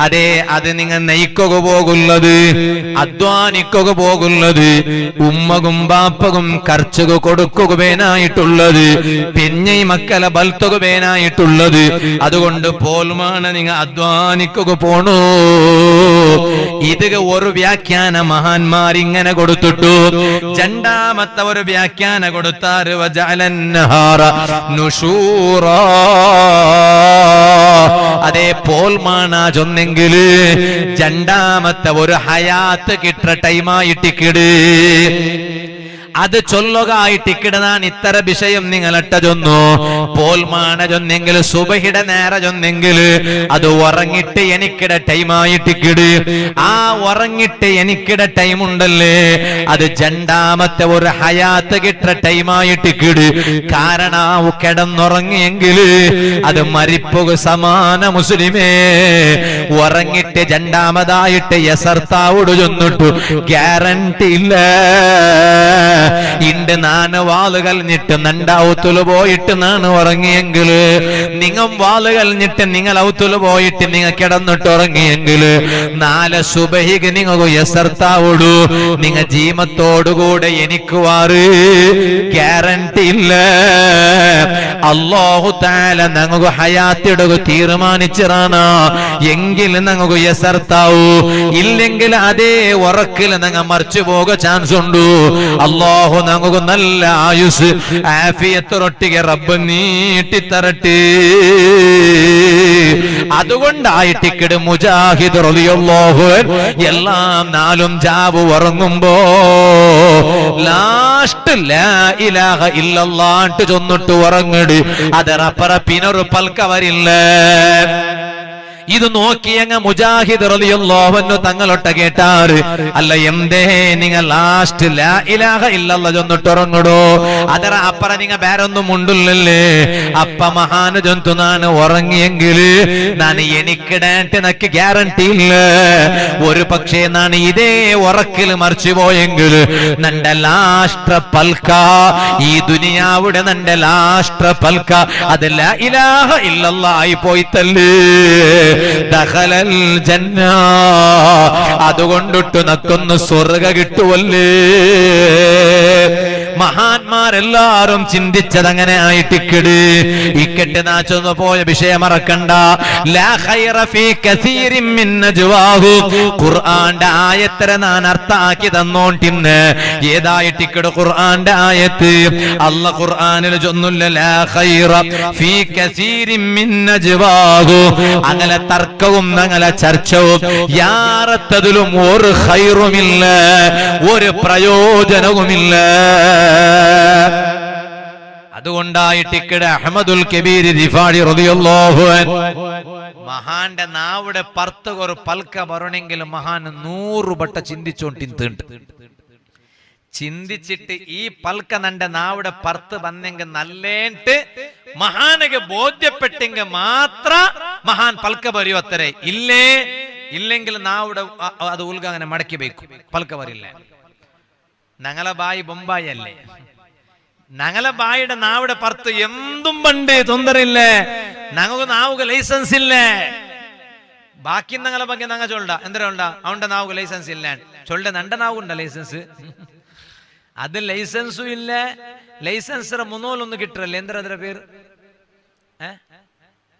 അതെ, അത് നിങ്ങൾ നയിക്കുക പോകുള്ളത്, അധ്വാനിക്കുക പോകുള്ളത്, ഉമ്മകും ബാപ്പകും ഖർച്ചുക കൊടുക്കുകയായിട്ടുള്ളത്, പിന്നെ മക്കളെ ബൽത്തുകയായിട്ടുള്ളത്. അതുകൊണ്ട് പോൽമാണ നിങ്ങൾ അധ്വാനിക്കുക പോണു. ഇത് ഒരു വ്യാഖ്യാന മഹാന്മാർ ഇങ്ങനെ കൊടുത്തിട്ടു. രണ്ടാമത്തെ ഒരു വ്യാഖ്യാന കൊടുത്താറ് അതേ പോൽമാണ ചൊന്നെങ്കില് രണ്ടാമത്തെ ഒരു ഹയാത്ത് കിട്ട ടൈമായിട്ടിക്കിട്. അത് ചൊല്ലുകയായിട്ടിക്കിടനാണ് ഇത്തര വിഷയം നിങ്ങളിട്ട ചൊന്നു. പോൽമാണ ചൊന്നെങ്കിൽ സുബഹിയുടെ നേരെ ചൊന്നെങ്കിൽ അത് ഉറങ്ങിട്ട് എനിക്കിട ടൈമായിട്ടിക്കിട്. ആ ഉറങ്ങിട്ട് എനിക്കിട ടൈം ഉണ്ടല്ലേ, അത് രണ്ടാമത്തെ ഒരു ഹയാത്ത് കിട്ട ടൈമായിട്ടിക്കിട്. കാരണം കിടന്നുറങ്ങിയെങ്കിൽ അത് മരിപ്പുക സമാന. മുസ്ലിമേ, ഉറങ്ങിട്ട് രണ്ടാമതായിട്ട് യസർത്താവോട് ചൊന്നിട്ടു ഗ്യാരണ്ടി ഇല്ല. ഇണ്ട് നാന് വാളുകൾ ഞിട്ട് നണ്ടാവത്തുല് പോയിട്ട് നാണ് ഉറങ്ങിയെങ്കില്, നിങ്ങൾ വാളുകൾ ഞിട്ട് നിങ്ങൾ ഔത്തുല് പോയിട്ട് നിങ്ങൾ കിടന്നിട്ട് ഉറങ്ങിയെങ്കില്, നാല് സുബഹിക്ക് നിങ്ങൾക്ക് യസർത്താവോടു നിങ്ങൾ ജീമത്തോടുകൂടെ എനിക്ക് വാറ് ഗ്യാരണ്ടി ഇല്ല. അല്ലാഹു തആല ഞങ്ങൾക്ക് ഹയാത്തിടുക തീരുമാനിച്ചിറാണ് എങ്കിൽ ഞങ്ങൾക്ക് യസർത്താവൂ. ഇല്ലെങ്കിൽ അതേ ഉറക്കിൽ നിങ്ങൾ മറിച്ചു പോക ചാൻസ് ഉണ്ട്. അല്ലാഹു ഞങ്ങൾക്ക് നല്ല ആയുസ് ആഫിയത്തൊട്ടിಗೆ റബ്ബ് നീട്ടിത്തരട്ടെ. അതുകൊണ്ടായിട്ടിക്കട് മുജാഹിദ് റളിയല്ലാഹു അൻഹു എല്ലാം നാലും ജാബ് ഉറങ്ങുമ്പോ ലാസ്റ്റ് ലാ ഇലാഹ ഇല്ലല്ലാഹ് ചൊന്നിട്ട് ഉറങ്ങട്. അതറപ്പറ പിന്നൊരു പൽക്ക വരില്ല. ഇത് നോക്കിയങ്ങ മുജാഹിദ് റളിയല്ലാഹു അൻഹു തങ്ങളൊട്ട കേട്ടാറ്, അല്ല എന്തേ നിങ്ങൾ ലാസ്റ്റ് ലാ ഇലാഹ ഇല്ലല്ലാഹ് ചൊന്നിട്ട് ഉറങ്ങടോ? അതറ അപ്പറ നിങ്ങൾ വേറൊന്നും ഉണ്ടില്ലല്ലേ? അപ്പ മഹാന് ജന്തു നാണ് ഉറങ്ങിയെങ്കില് നാണ് എനിക്കിടാണ്ട് നക്ക് ഗ്യാരണ്ടി ഇല്ല. ഒരു പക്ഷേ നാണ് ഇതേ ഉറക്കില് മറിച്ചു പോയെങ്കിൽ നന്റെ ലാഷ്ട്ര പൽക്ക, ഈ ദുനിയാവുടെ നന്റെ ലാഷ്ട്ര പൽക്ക അത് ലാ ഇലാഹ ഇല്ലല്ലാഹ് ആയി പോയിത്തല്ലേ. ദഖലൽ ജന്ന, അതുകൊണ്ടിട്ട് നക്കൊന്ന് സ്വർഗ കിട്ടുവല്ലേ. മഹാന്മാരെല്ലാരും ചിന്തിച്ചത് അങ്ങനെ ആയിട്ടിക്കട്. ഇക്കട്ട് നാച്ചൊന്നു പോയ വിഷയം മറക്കണ്ട. ലാ ഖൈറ ഫീ കസീരിൻ മിൻ നജ്വാഹു, ഖുർആന്റെ ആയത്തിനെ ഞാൻ അർത്ഥാക്കി തന്നോണ്ടിന്ന്. ഏതായിട്ടിക്കട് ഖുർആന്റെ ആയത്ത്? അല്ലാഹ് ഖുർആനിൽ ചൊന്നുല്ല ലാ ഖൈറ ഫീ കസീരിൻ മിൻ നജ്വാഹു. അങ്ങനെ തർക്കവും അങ്ങനെ ചർച്ചവും യാറത്തതിലും ഒരു ഖൈറുമില്ല, ഒരു പ്രയോജനവുമില്ല. അതുകൊണ്ടായിട്ടിക്കട് അഹ്മദുൽ കബീർ ദിഫാഇ റളിയല്ലാഹു അൻഹു മഹാന്റെ നാവുടെ പർത്ത് ഒരു പൽക്ക പറണെങ്കിലും മഹാൻ 100 വട്ട ചിന്തിച്ചോണ്ടിട്ടുണ്ട്. ചിന്തിച്ചിട്ട് ഈ പൽക്ക നന്റെ നാവുടെ പർത്ത് വന്നെങ്കിൽ നല്ലേട്ട് മഹാനಗೆ ബോധ്യപ്പെട്ടെങ്കിൽ മാത്ര മഹാൻ പൽക്ക ബരിയത്തരെ. ഇല്ലെങ്കിൽ നാവുടെ അത് ഉൽഗ അങ്ങനെ മടക്കി വെക്കും, പൽക്ക വരില്ല. ഞങ്ങളെ ബായി ബൊമ്പായി അല്ലേ? ഞങ്ങളെ ബായിയുടെ നാവുടെ പർത്ത് എന്തും പണ്ട് തൊന്തരില്ല. ഞങ്ങൾക്ക് നാവുക ലൈസൻസ് ഇല്ല. ബാക്കി ഞങ്ങളെ ಬಗ್ಗೆ ഞങ്ങൾ ചൊല്ല എന്തര ഉണ്ട അവന്റെ നാവുക ലൈസൻസ് ഇല്ല. ചൊല്ല നന്റെ നാവുണ്ട ലൈസൻസ്, അത് ലൈസൻസും ഇല്ല. ലൈസൻസ് മുന്നോലൊന്നും കിട്ടറല്ലേ, എന്തര അതിന്റെ പേര്?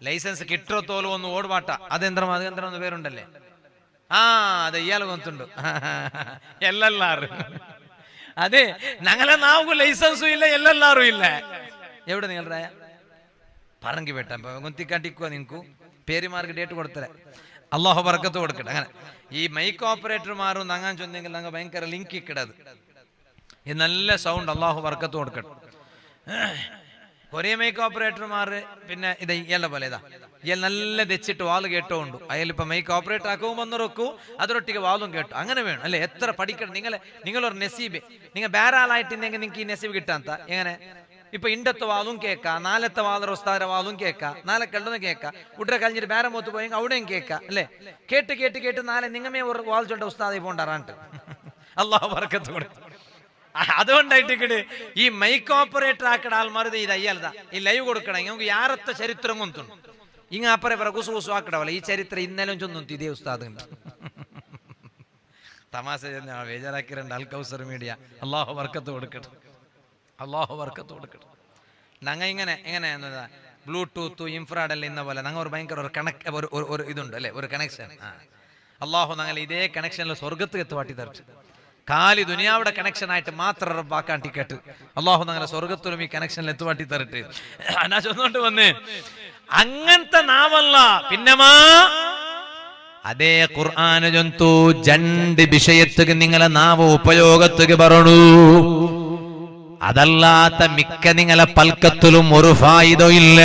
ലൈസൻസ് കിട്ടോ തോലും ഒന്ന് ഓടുപാട്ട, അതെന്തരം അതെന്തരം പേരുണ്ടല്ലേ? അത് ഇയാള് കൊത്തുണ്ട് എല്ലെല്ലാരും. അതെ, ഞങ്ങളെ നാവുക ലൈസൻസും ഇല്ല, എല്ലെല്ലാരും ഇല്ല. എവിടെ നിങ്ങളുടെ പറങ്കി വേട്ട ഗൊന്തിക്കാട്ടിക്കുക നിങ്ങൾക്കു പേരുമാർക്ക് ഡേറ്റ് കൊടുത്തരെ. അല്ലാഹു ബർക്കത്ത് കൊടുക്കട്ടെ. അങ്ങനെ ഈ മൈക്ക് ഓപ്പറേറ്റർമാരും നങ്ങാൻ ചൊന്നെങ്കിൽ ഞങ്ങൾ ഭയങ്കര ലിങ്ക് ഇക്കിടത്. ഇത് നല്ല സൗണ്ട്, അല്ലാഹു ബർക്കത്ത് കൊടുക്കട്ടെ. കുറേ മൈക്ക് ഓപ്പറേറ്റർമാർ പിന്നെ ഇത് ഇയാളുടെ പോലെ ഇതാ ഇയാൾ നല്ല തെച്ചിട്ട് വാള് കേട്ടോണ്ടു. അയാളിപ്പോ മൈക്ക് ഓപ്പറേറ്റർ ആക്കവും വന്നൊറക്കൂ, അതിരൊട്ടിക്ക് വാളും കേട്ടു. അങ്ങനെ വേണം അല്ലെ? എത്ര പഠിക്കണം നിങ്ങളൊരു നെസീബ്. നിങ്ങൾ വേറെ ആളായിട്ടുണ്ടെങ്കിൽ നിങ്ങൾക്ക് ഈ നെസീബ് കിട്ടാത്ത എങ്ങനെ? ഇപ്പൊ ഇണ്ടത്തെ വാളും കേൾക്കാം, നാലത്തെ വാളർ ഉസ്താദ വാളും കേൾക്കാം, നാളെ കള്ളൊന്നും കേൾക്കാം, ഉടനെ കഴിഞ്ഞിട്ട് വേറെ മൂത്ത് പോയെങ്കിൽ അവിടെയും കേൾക്കാം അല്ലെ? കേട്ട് കേട്ട് കേട്ട് നാളെ നിങ്ങമേ ഒരു വാൾ ചൊണ്ട ഉസ്താദി പോണ്ടാറാണ്ട്. അല്ലാഹു ബർക്കത്ത് കൊടുക്കും. അതുകൊണ്ടായിട്ട് ഈ മൈക്ക് ഓപ്പറേറ്റർ ആക്കട ആൾമാർ ഇത് അയ്യാൽതാ ഈ ലൈവ് കൊടുക്കണം. ഞങ്ങൾക്ക് യാറത്തെ ചരിത്രം കൊണ്ടുണ്ട്. ഇങ്ങ അപ്പറെ പറ കുസു കുസു ആക്കടവല്ല ഈ ചരിത്രം ഇന്നലെ ചൊന്നും ഇതേ ഉസ്താദ് തമാശ ബേജാറാക്കിരണ്ട് അൽകൗസർ മീഡിയ അള്ളാഹു വർക്കത്ത് കൊടുക്കട്ടെ, അള്ളാഹു വർക്കത്ത് കൊടുക്കട്ടെ. ഞങ്ങ എങ്ങനെ ബ്ലൂടൂത്ത് ഇൻഫ്രാഡെല്ലാം ഇന്ന പോലെ ഞങ്ങൾ ഒരു ഭയങ്കര ഒരു ഇതുണ്ട് അല്ലെ, ഒരു കണക്ഷൻ. അള്ളാഹു ഞങ്ങൾ ഇതേ കണക്ഷനിൽ സ്വർഗത്ത് എത്തുവാട്ടി തരട്ടെ. കാലി ദുനിയാവിടെ കണക്ഷൻ ആയിട്ട് മാത്രം റബ്ബാക്കാൻ ടിക്കറ്റ്. അള്ളാഹു ഞങ്ങളെ സ്വർഗത്തിലും ഈ കണക്ഷനിൽ എത്തുവാട്ടി തരട്ടെ. അനാ ചൊന്നോണ്ട് വന്ന് അങ്ങനത്തെ നാവല്ല പിന്നമാ അതേ ഖുർആന് ചൊന്തു രണ്ട് വിഷയത്തുക്ക് നിങ്ങളെ നാവ് ഉപയോഗത്തുക്ക് പറഞ്ഞു. അതല്ലാത്ത മിക്ക നിങ്ങളെ പൽക്കത്തിലും ഒരു ഫായിദോ ഇല്ല.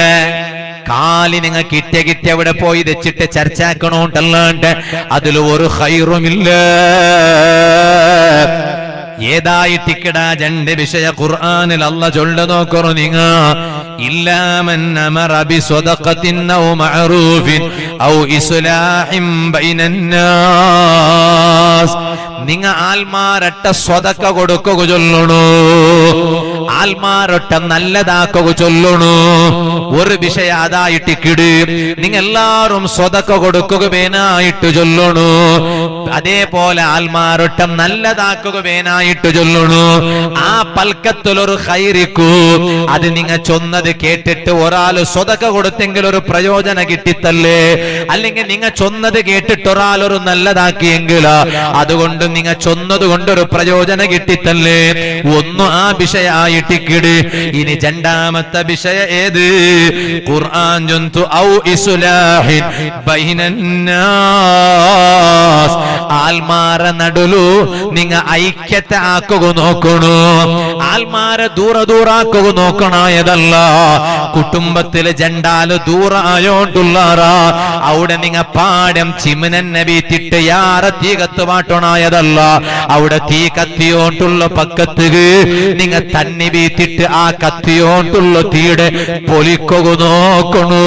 കാലി നിങ്ങൾ കിട്ടിയ അവിടെ പോയി വെച്ചിട്ട് ചർച്ചാക്കണോണ്ടല്ലാണ്ട് അതിൽ ഒരു ഖൈറുമില്ല. ഏതായിട്ടിക്കടാ രണ്ട് വിഷയ ഖുർആനിൽ അല്ലാഹ് ചൊല്ലു നോക്കറു നിങ്ങ ഇല്ലാ മൻ അമറ ബിസ്വദഖത്തിൻ ഔ മഅറൂഫിൻ ഔ ഇസ്ലാഹിൻ ബൈനന്നാസ്. നിങ്ങ ആൽമാരട്ട സ്വതക്ക കൊടുക്കുക ചൊല്ലണു, ആൽമാരൊട്ട നല്ലതാക്കുക ചൊല്ലണു. ഒരു വിഷയം അതായിട്ടിക്കിട് നിങ്ങ എല്ലാരും സ്വതക്ക കൊടുക്കുക വേനായിട്ട് ചൊല്ലണു. അതേപോലെ ആൽമാരൊട്ട നല്ലതാക്കുക വേനായിട്ട് ചൊല്ലണു. ആ പൽക്കത്തിലൊരു ഖൈറിക്കൂ. അത് നിങ്ങ ചൊന്നത് കേട്ടിട്ട് ഒരാള് സ്വതക്ക കൊടുത്തെങ്കിൽ ഒരു പ്രയോജനം കിട്ടിത്തല്ലേ, അല്ലെങ്കിൽ നിങ്ങ ചൊന്നത് കേട്ടിട്ട് ഒരാളൊരു നല്ലതാക്കിയെങ്കിൽ അതുകൊണ്ട് നിങ്ങ ചൊന്നത് കൊണ്ടൊരു പ്രയോജനം കിട്ടിത്തല്ലേ. ഒന്നും ആ വിഷയായിട്ടിക്കിട്. ഇനി രണ്ടാമത്തെ വിഷയ ഏത്? ഖുർആൻ ചൊന്തു ഔ ഇസ്ലാഹിൻ ബൈനന്നാസ്. ആൽമാര നടുലു നിങ്ങ ഐക്യത്തെ ആക്കുക നോക്കണു. ആൽമാരെ ദൂറാക്കുക നോക്കണായതല്ല. കുടുംബത്തില് ജണ്ടാല് ദൂറായോണ്ടുള്ളാറാ അവിടെ നിങ്ങ പാടം ചിമനന്നെ വീത്തിട്ട് യാറെ തീ കത്തുവാട്ടണായതല്ല. അവിടെ തീ കത്തിയോണ്ടുള്ള പക്കത്ത് നിങ്ങ തന്നി വീത്തിട്ട് ആ കത്തിയോണ്ടുള്ള തീയുടെ പൊലിക്കുക നോക്കണു.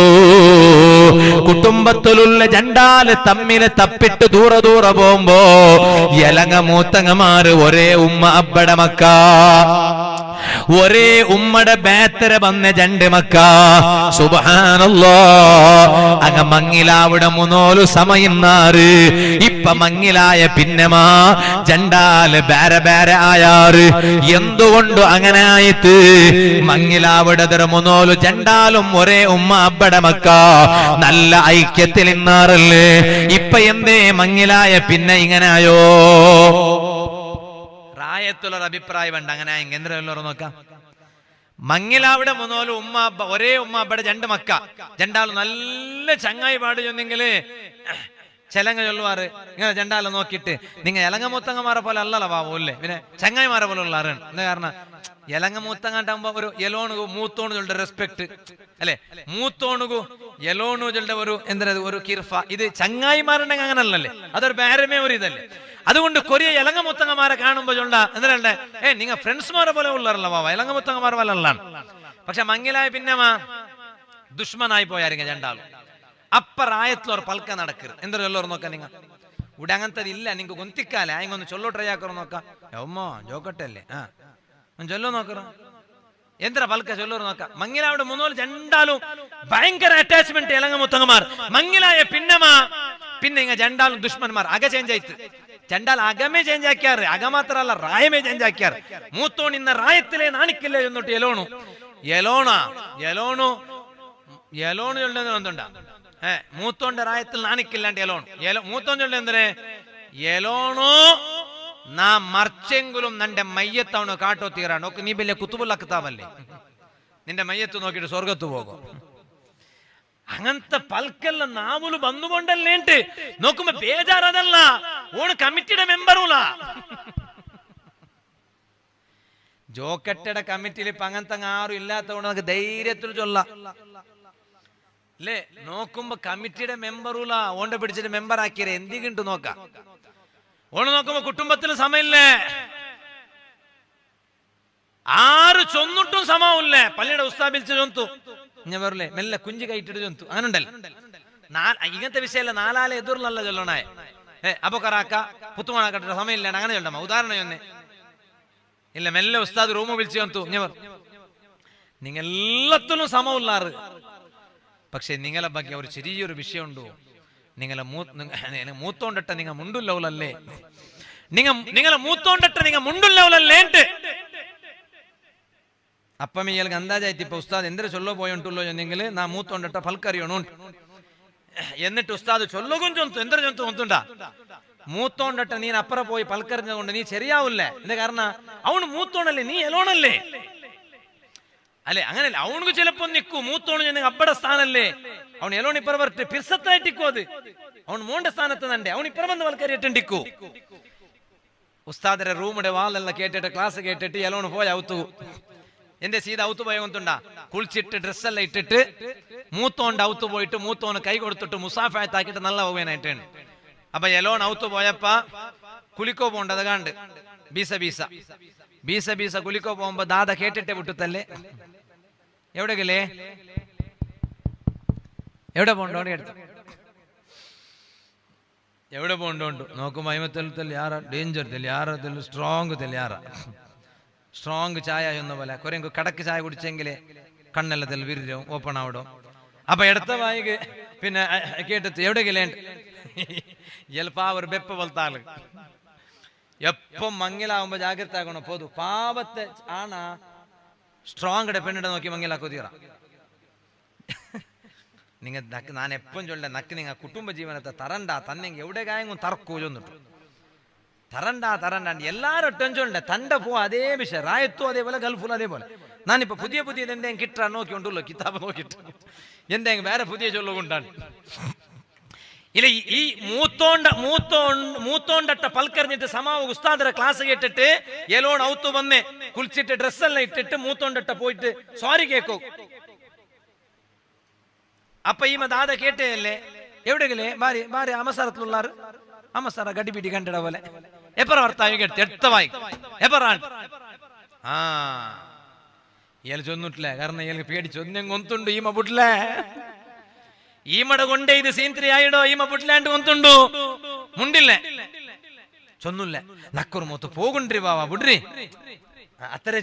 കുടുംബത്തിലുള്ള ജണ്ടാല് തമ്മില് തപ്പിട്ട് ദൂര പോകുമ്പോ എലങ്ങ മൂത്തങ്ങമാര് ഒരേ ഉമ്മ അബ്ബടെ മക്ക, ഒരേ ഉമ്മടെ ബേത്തര വന്ന രണ്ട് മക്ക. സുബ്ഹാനല്ലാഹ്. അങ്ങ മങ്ങിലാവിടെ മൂന്നോലു സമയം നാറ്. ഇപ്പ മങ്ങിലായ പിന്നമാ ജണ്ടാല് ബേരെ ആയാറ്. എന്തുകൊണ്ട് അങ്ങനെ ആയിട്ട്? മങ്ങിലാവിടെ മൂന്നോലു ജണ്ടാലും ഒരേ ഉമ്മ അബ്ബടെ മക്ക, നല്ല ഐക്യത്തിൽ ഇന്നാറല്ലേ. ഇപ്പൊ എന്തേ മങ്ങിലായ പിന്നെ ഇങ്ങനായോ? റായത്തുള്ളൊരു അഭിപ്രായമുണ്ട് അങ്ങനെ എന്തോ നോക്കാം. മങ്ങിലാവിടെ മൂന്നോലും ഉമ്മ അബ്ബ, ഒരേ ഉമ്മ അബ്ബടെ രണ്ട് മക്ക, രണ്ടാളും നല്ല ചങ്ങായി പാട് ചെന്നെങ്കില് ചെലങ്ങ ചൊല്ലുവാറ്. ഇങ്ങനെ രണ്ടാളും നോക്കിയിട്ട് നിങ്ങ ഇലങ്ങ മൂത്തങ്ങമാരെ പോലെ അല്ലല്ലോ പാവൂല്ലേ, പിന്നെ ചങ്ങായിമാരെ പോലെ ഉള്ള അറിയണം. എന്താ കാരണം? ഇലങ്ങ മൂത്തങ്ങാണ്ടാകുമ്പോ ഒരു എലോണുകു മൂത്തോണു ചൊല്ലുടെ റെസ്പെക്ട് അല്ലെ, മൂത്തോണുകു എലോണു ചൊല്ലുടെ ഒരു എന്താ ഒരു കിർഫ. ഇത് ചങ്ങായിമാരുണ്ടെങ്കിൽ അങ്ങനല്ലേ, അതൊരു വേറമേ ഒരു ഇതല്ലേ. അതുകൊണ്ട് കൊറിയ ഇലങ്ങ മുത്തങ്ങമാരെ കാണുമ്പോ ചൊല്ല എന്താ നിങ്ങൾ ഫ്രണ്ട്സ്മാരെ പോലെ ഉള്ളറല്ല വാവ, ഇലങ്ങ മുത്തങ്ങമാരെ പോലെ ഉള്ളതാണ്. പക്ഷെ മങ്ങിലായ പിന്നെ ദുഷ്മനായി പോയാരിങ്ങ രണ്ടാളും. അപ്പറായത്തിലൊരു പൽക്ക നടക്കരുത്. എന്താ ചൊല്ലോർ നോക്കാം നിങ്ങൾ ഇവിടെ അങ്ങനത്തെ ഇല്ല. നിങ്ങൾക്ക് കൊന്തിക്കാലേ അയങ്ങൊന്ന് ചൊല്ലോ ട്രൈ ആക്കറോ നോക്കാം. ഉമ്മോ ജോക്കട്ടല്ലേ ചൊല്ലോ നോക്കറോ എന്തിനാ പൽക്ക ചൊല്ലോർ നോക്കാം. മങ്ങിലാവിടെ മൂന്നോല് രണ്ടാലും ഭയങ്കര അറ്റാച്ച്മെന്റ് ഇലങ്ങ മുത്തങ്ങമാർ. മങ്ങിലായ പിന്നെ ഇങ്ങ രണ്ടാളും ദുഷ്മന്മാർ. അക ചേഞ്ച് ആയിട്ട് ചണ്ടാൽ അകമേ ചേഞ്ച് ആക്കിയാറ്, അക മാത്രല്ല റായമേ ചേഞ്ച് ആക്കിയാറ്. മൂത്തോൺ ഇന്ന റായത്തിലേ നാണിക്കില്ലേ എന്നിട്ട് എലോണു ചൊല്ലുണ്ടാ മൂത്തോന്റെ റായത്തിൽ നാണിക്കില്ലാണ്ട് മൂത്തോൻ ചൊല്ല എന്തേ എലോണോ നാ മർച്ചെങ്കിലും നിന്റെ മയ്യത്തവണ് കാട്ടോ തീരാ നോക്ക്. നീ വലിയ കുത്തുബുല്ലാക്കിത്താവല്ലേ, നിന്റെ മയ്യത്ത് നോക്കിയിട്ട് സ്വർഗത്ത് പോകും. അങ്ങനത്തെ പൽക്കെല്ലാം നാവുല് വന്നുകൊണ്ടല്ലേട്ട് നോക്കുമ്പോ ബേജാറതല്ല. ഓണ് കമ്മിറ്റിയുടെ മെമ്പറുല ജോക്കട്ടയുടെ കമ്മിറ്റിയിൽ ഇപ്പൊ അങ്ങനത്തെ ആരും ഇല്ലാത്തതുകൊണ്ട് നമുക്ക് ധൈര്യത്തിൽ ചൊല്ലാം അല്ലേ. നോക്കുമ്പോ കമ്മിറ്റിയുടെ മെമ്പറുല ഓണ്ട പിടിച്ചിട്ട് മെമ്പർ ആക്കിയത് എന്തിണ്ട് നോക്കാം. ഓണ് നോക്കുമ്പോ കുടുംബത്തിന് സമയമില്ലേ, ആറ് ചൊന്നിട്ടും സമമില്ലേ. പള്ളിയുടെ ഉസ്താബിൽച്ച് ചൊന്തു ഞാൻ പറല്ലേ മെല്ലെ കുഞ്ചി കയറ്റിട്ട് ചൊന്തു അങ്ങനെ ഉണ്ടല്ലോ. ഇങ്ങനത്തെ വിഷയമല്ല, നാലാലെ എതിർന്നല്ല ചൊല്ലണേ. അപ്പൊ കറാക്ക പുത്തുമണാക്കട്ടെ സമയമില്ല അങ്ങനെ ചൊല്ലണം. ഉദാഹരണം ചൊന്നെ ഇല്ല മെല്ലെ ഉസ്താദ് റൂമ് വിളിച്ചു ചൊന്തു ഞാൻ പറ നിങ്ങൾ എല്ലാത്തിലും സമമില്ലാറ്. പക്ഷെ നിങ്ങളെ ಬಗ್ಗೆ ഒരു ചെറിയൊരു വിഷയമുണ്ടോ, നിങ്ങളെ മൂത്തോണ്ടട്ട നിങ്ങൾ മുണ്ടുല്ലവലല്ലേ, നിങ്ങളെ മൂത്തോണ്ടട്ട നിങ്ങൾ മുണ്ടുല്ലവലല്ലേ അപ്പം ഇയാൾക്ക് അന്താജായിട്ട് ഇപ്പൊ ഉസ്താദ് എന്തൊരു ചൊല്ലോ പോയിട്ടുള്ളൂ എന്നെങ്കിൽ നാ മൂത്തോണ്ടട്ട ഫൽക്കറിയണു എന്നിട്ട് ഉസ്താദ് ചൊല്ലുകും ചൊന്തു എന്തൊരു ചൊന്തു ഒത്തുണ്ടാ മൂത്തോണ്ടട്ട നീ അപ്പുറ പോയി പൽക്കറിഞ്ഞതുകൊണ്ട് നീ ശരിയാവില്ലേ എന്താ കാരണം അവന് മൂത്തോണല്ലേ നീ എലോണല്ലേ അല്ലെ അങ്ങനല്ലേ അവനക്ക് ചിലപ്പോ നിൽക്കൂ മൂത്തോണ് അപ്പടെ സ്ഥാനല്ലേ അവൻ എലോൺ ഇപ്പറ പറഞ്ഞിട്ട് പിർസത്തായിട്ടിക്കോ അത് അവൻ മോണ്ട സ്ഥാനത്ത് തന്നെ അവൻ ഇപ്പറ വന്ന് പൽക്കറിയിട്ടിക്കൂ ഉസ്താദിന്റെ റൂമിന്റെ വാളെല്ലാം കേട്ടിട്ട് ക്ലാസ് കേട്ടിട്ട് എലോണ് പോയി ഔത്തു എന്റെ സീത ഔത്തു പോയ കൊണ്ടുണ്ടാ കുളിച്ചിട്ട് ഡ്രസ്സെല്ലാം ഇട്ടിട്ട് മൂത്തോണ്ട് ഔത്തു പോയിട്ട് മൂത്തോന് കൈ കൊടുത്തിട്ട് മുസാഫായത്താക്കിട്ട് നല്ല പോവാനായിട്ടാണ് അപ്പൊ എലോൺ ഔത്തു പോയപ്പ കുലിക്കോ പോണ്ടത് കണ്ട് ബീസ കുലിക്കോ പോകുമ്പോ ദാദ കേട്ടിട്ടേ വിട്ടുത്തല്ലേ എവിടെയല്ലേ എവിടെ പോണ്ടോ എവിടെ പോണ്ടോണ്ട് നോക്കുമ്പോ അയിമത്തൽ Yara danger തെല്ല Yara തെല്ല strong തെല്ല Yara strong ചായ എന്ന പോലെ കുറെ കടക്ക് ചായ കുടിച്ചെങ്കിലേ കണ്ണെല്ലത്തിൽ വിരിരും ഓപ്പൺ ആവിടും അപ്പൊ എടുത്ത വായിക്ക് പിന്നെ കേട്ടത് എവിടെയല്ലേ എൽപ്പാ ഒരു ബെപ്പ പോലത്താള് എപ്പം മങ്ങിലാവുമ്പോ ജാഗ്രത ആകണം പോതു പാവത്തെ ആണ സ്ട്രോങ് പെണ്ണിടെ നോക്കി മങ്ങിലാക്കോ തീറ നിങ്ങ നക്ക് ഞാൻ എപ്പം ചൊല്ലേ നക്ക് നിങ്ങ കുടുംബ ജീവനത്തെ തരണ്ട തന്നെ എവിടെ കായങ്ങും തറക്കൂ ചൊന്നിട്ടു തരണ്ട എല്ലാരും ടെൻഷനുണ്ട് തന്റെ പോ അതേ വിഷയം റായത്തും അതേപോലെ ഗൾഫും അതേപോലെ ഞാനിപ്പോ പുതിയ എന്തെങ്കിലും കിട്ടാൻ നോക്കിക്കൊണ്ടുള്ളൂ കിതാബ് നോക്കിട്ട് എന്തെങ്കിലും വേറെ പുതിയ ചൊല്ലുകൊണ്ടാണ് ഇല്ല ഈ മൂത്തോണ്ടട്ട പൽക്കറിഞ്ഞിട്ട് സമാവ് ഉസ്താദര ക്ലാസ് കേട്ടിട്ട് എലോൺ ഔത്തു വന്ന് കുളിച്ചിട്ട് ഡ്രസ്സെല്ലാം ഇട്ടിട്ട് മൂത്തോണ്ടട്ട പോയിട്ട് സോറി കേക്കോ അപ്പൊ ഈ ദാദ കേട്ടേയല്ലേ എവിടെയല്ലേ ഭാര്യ അമസരത്തിലുള്ളാറ് അമസര ഗഡിപിടി കണ്ടിട പോലെ എപ്പറ ഭർത്താവ് കേട്ട് എടുത്തവായി എപ്പറാണ് ഇയാൾ ചൊന്നിട്ടില്ലേ കാരണം ഇയാൾക്ക് പേടിച്ച് ഒന്നും കൊന്തുണ്ട് ഈമ പുട്ടില്ലേ ഈമടെ കൊണ്ടേ ഇത് സീന്ത്രി ആയിടോ ഈമ പുട്ടിലാണ്ട് കൊന്തുണ്ടു മുണ്ടില്ലേ ചൊന്നില്ല നക്കൊരു മൂത്ത് പോകുണ്ടി ബാവാ ബുഡ്രി അത്രേ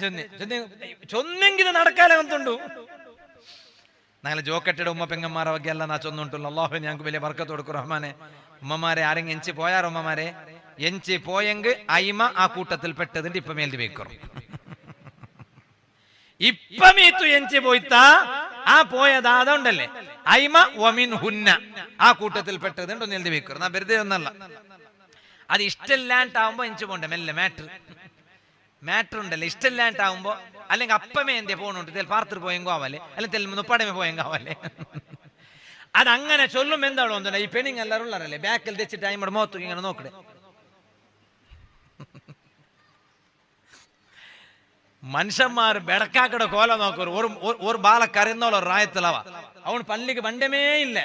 ചൊന്നെങ്കിൽ നടക്കാലേ കൊന്തുണ്ടു ഞങ്ങളെ ജോക്കട്ടിയുടെ ഉമ്മ പെങ്ങന്മാരെ വകെ അല്ല നാ ചൊന്നുണ്ടല്ലോ അള്ളാഹു ഞങ്ങൾക്ക് വലിയ ബർക്കത്ത് കൊടുക്കും റഹ്മാനെ ഉമ്മമാരെ ആരെങ്കിലും എഞ്ചി പോയാറോ ഉമ്മമാരെ എഞ്ചി പോയെങ്കിൽ അയിമ ആ കൂട്ടത്തിൽ പെട്ടതിന്റെ ഇപ്പൊ മേൽതി വെക്കും ഇപ്പമീത്തു എഞ്ചി പോയിത്താ ആ പോയതാത ഉണ്ടല്ലേ അയിമ വമിൻ ഹുന്ന ആ കൂട്ടത്തിൽ പെട്ടതുണ്ട് ഒന്ന് എഴുതി വെക്കും നാ വെറുതെ ഒന്നല്ല അത് ഇഷ്ടമില്ലാണ്ടാവുമ്പോ എഞ്ചി പോണ്ടേ മെല്ലെ മാറ്റർ ഉണ്ടല്ലേ ഇഷ്ടമില്ലാണ്ടാവുമ്പോ അല്ലെങ്കിൽ അപ്പമേ എന്തേ പോണുണ്ട് തെൽ പാർത്തിൽ പോയെങ്കോ ആവല്ലേ അല്ലെങ്കിൽ തെൽ മുപ്പടമേ പോയെങ്കോ ആവല്ലേ അതങ്ങനെ ചൊല്ലും എന്താണോ ഒന്നുമില്ല ഈ പെണ്ണിങ് എല്ലാവരും ഉള്ളവരല്ലേ ബാക്കിൽ തെച്ചിട്ട് അയിമടെ മുഖത്ത് ഇങ്ങനെ നോക്കണേ മനുഷ്യന്മാർ ബെടക്കാക്കട കോല നോക്കൊരു ഒരു ബാല കരന്നോളോ റായത്തിലവ അവൻ പള്ളിക്ക് ബണ്ടമേ ഇല്ല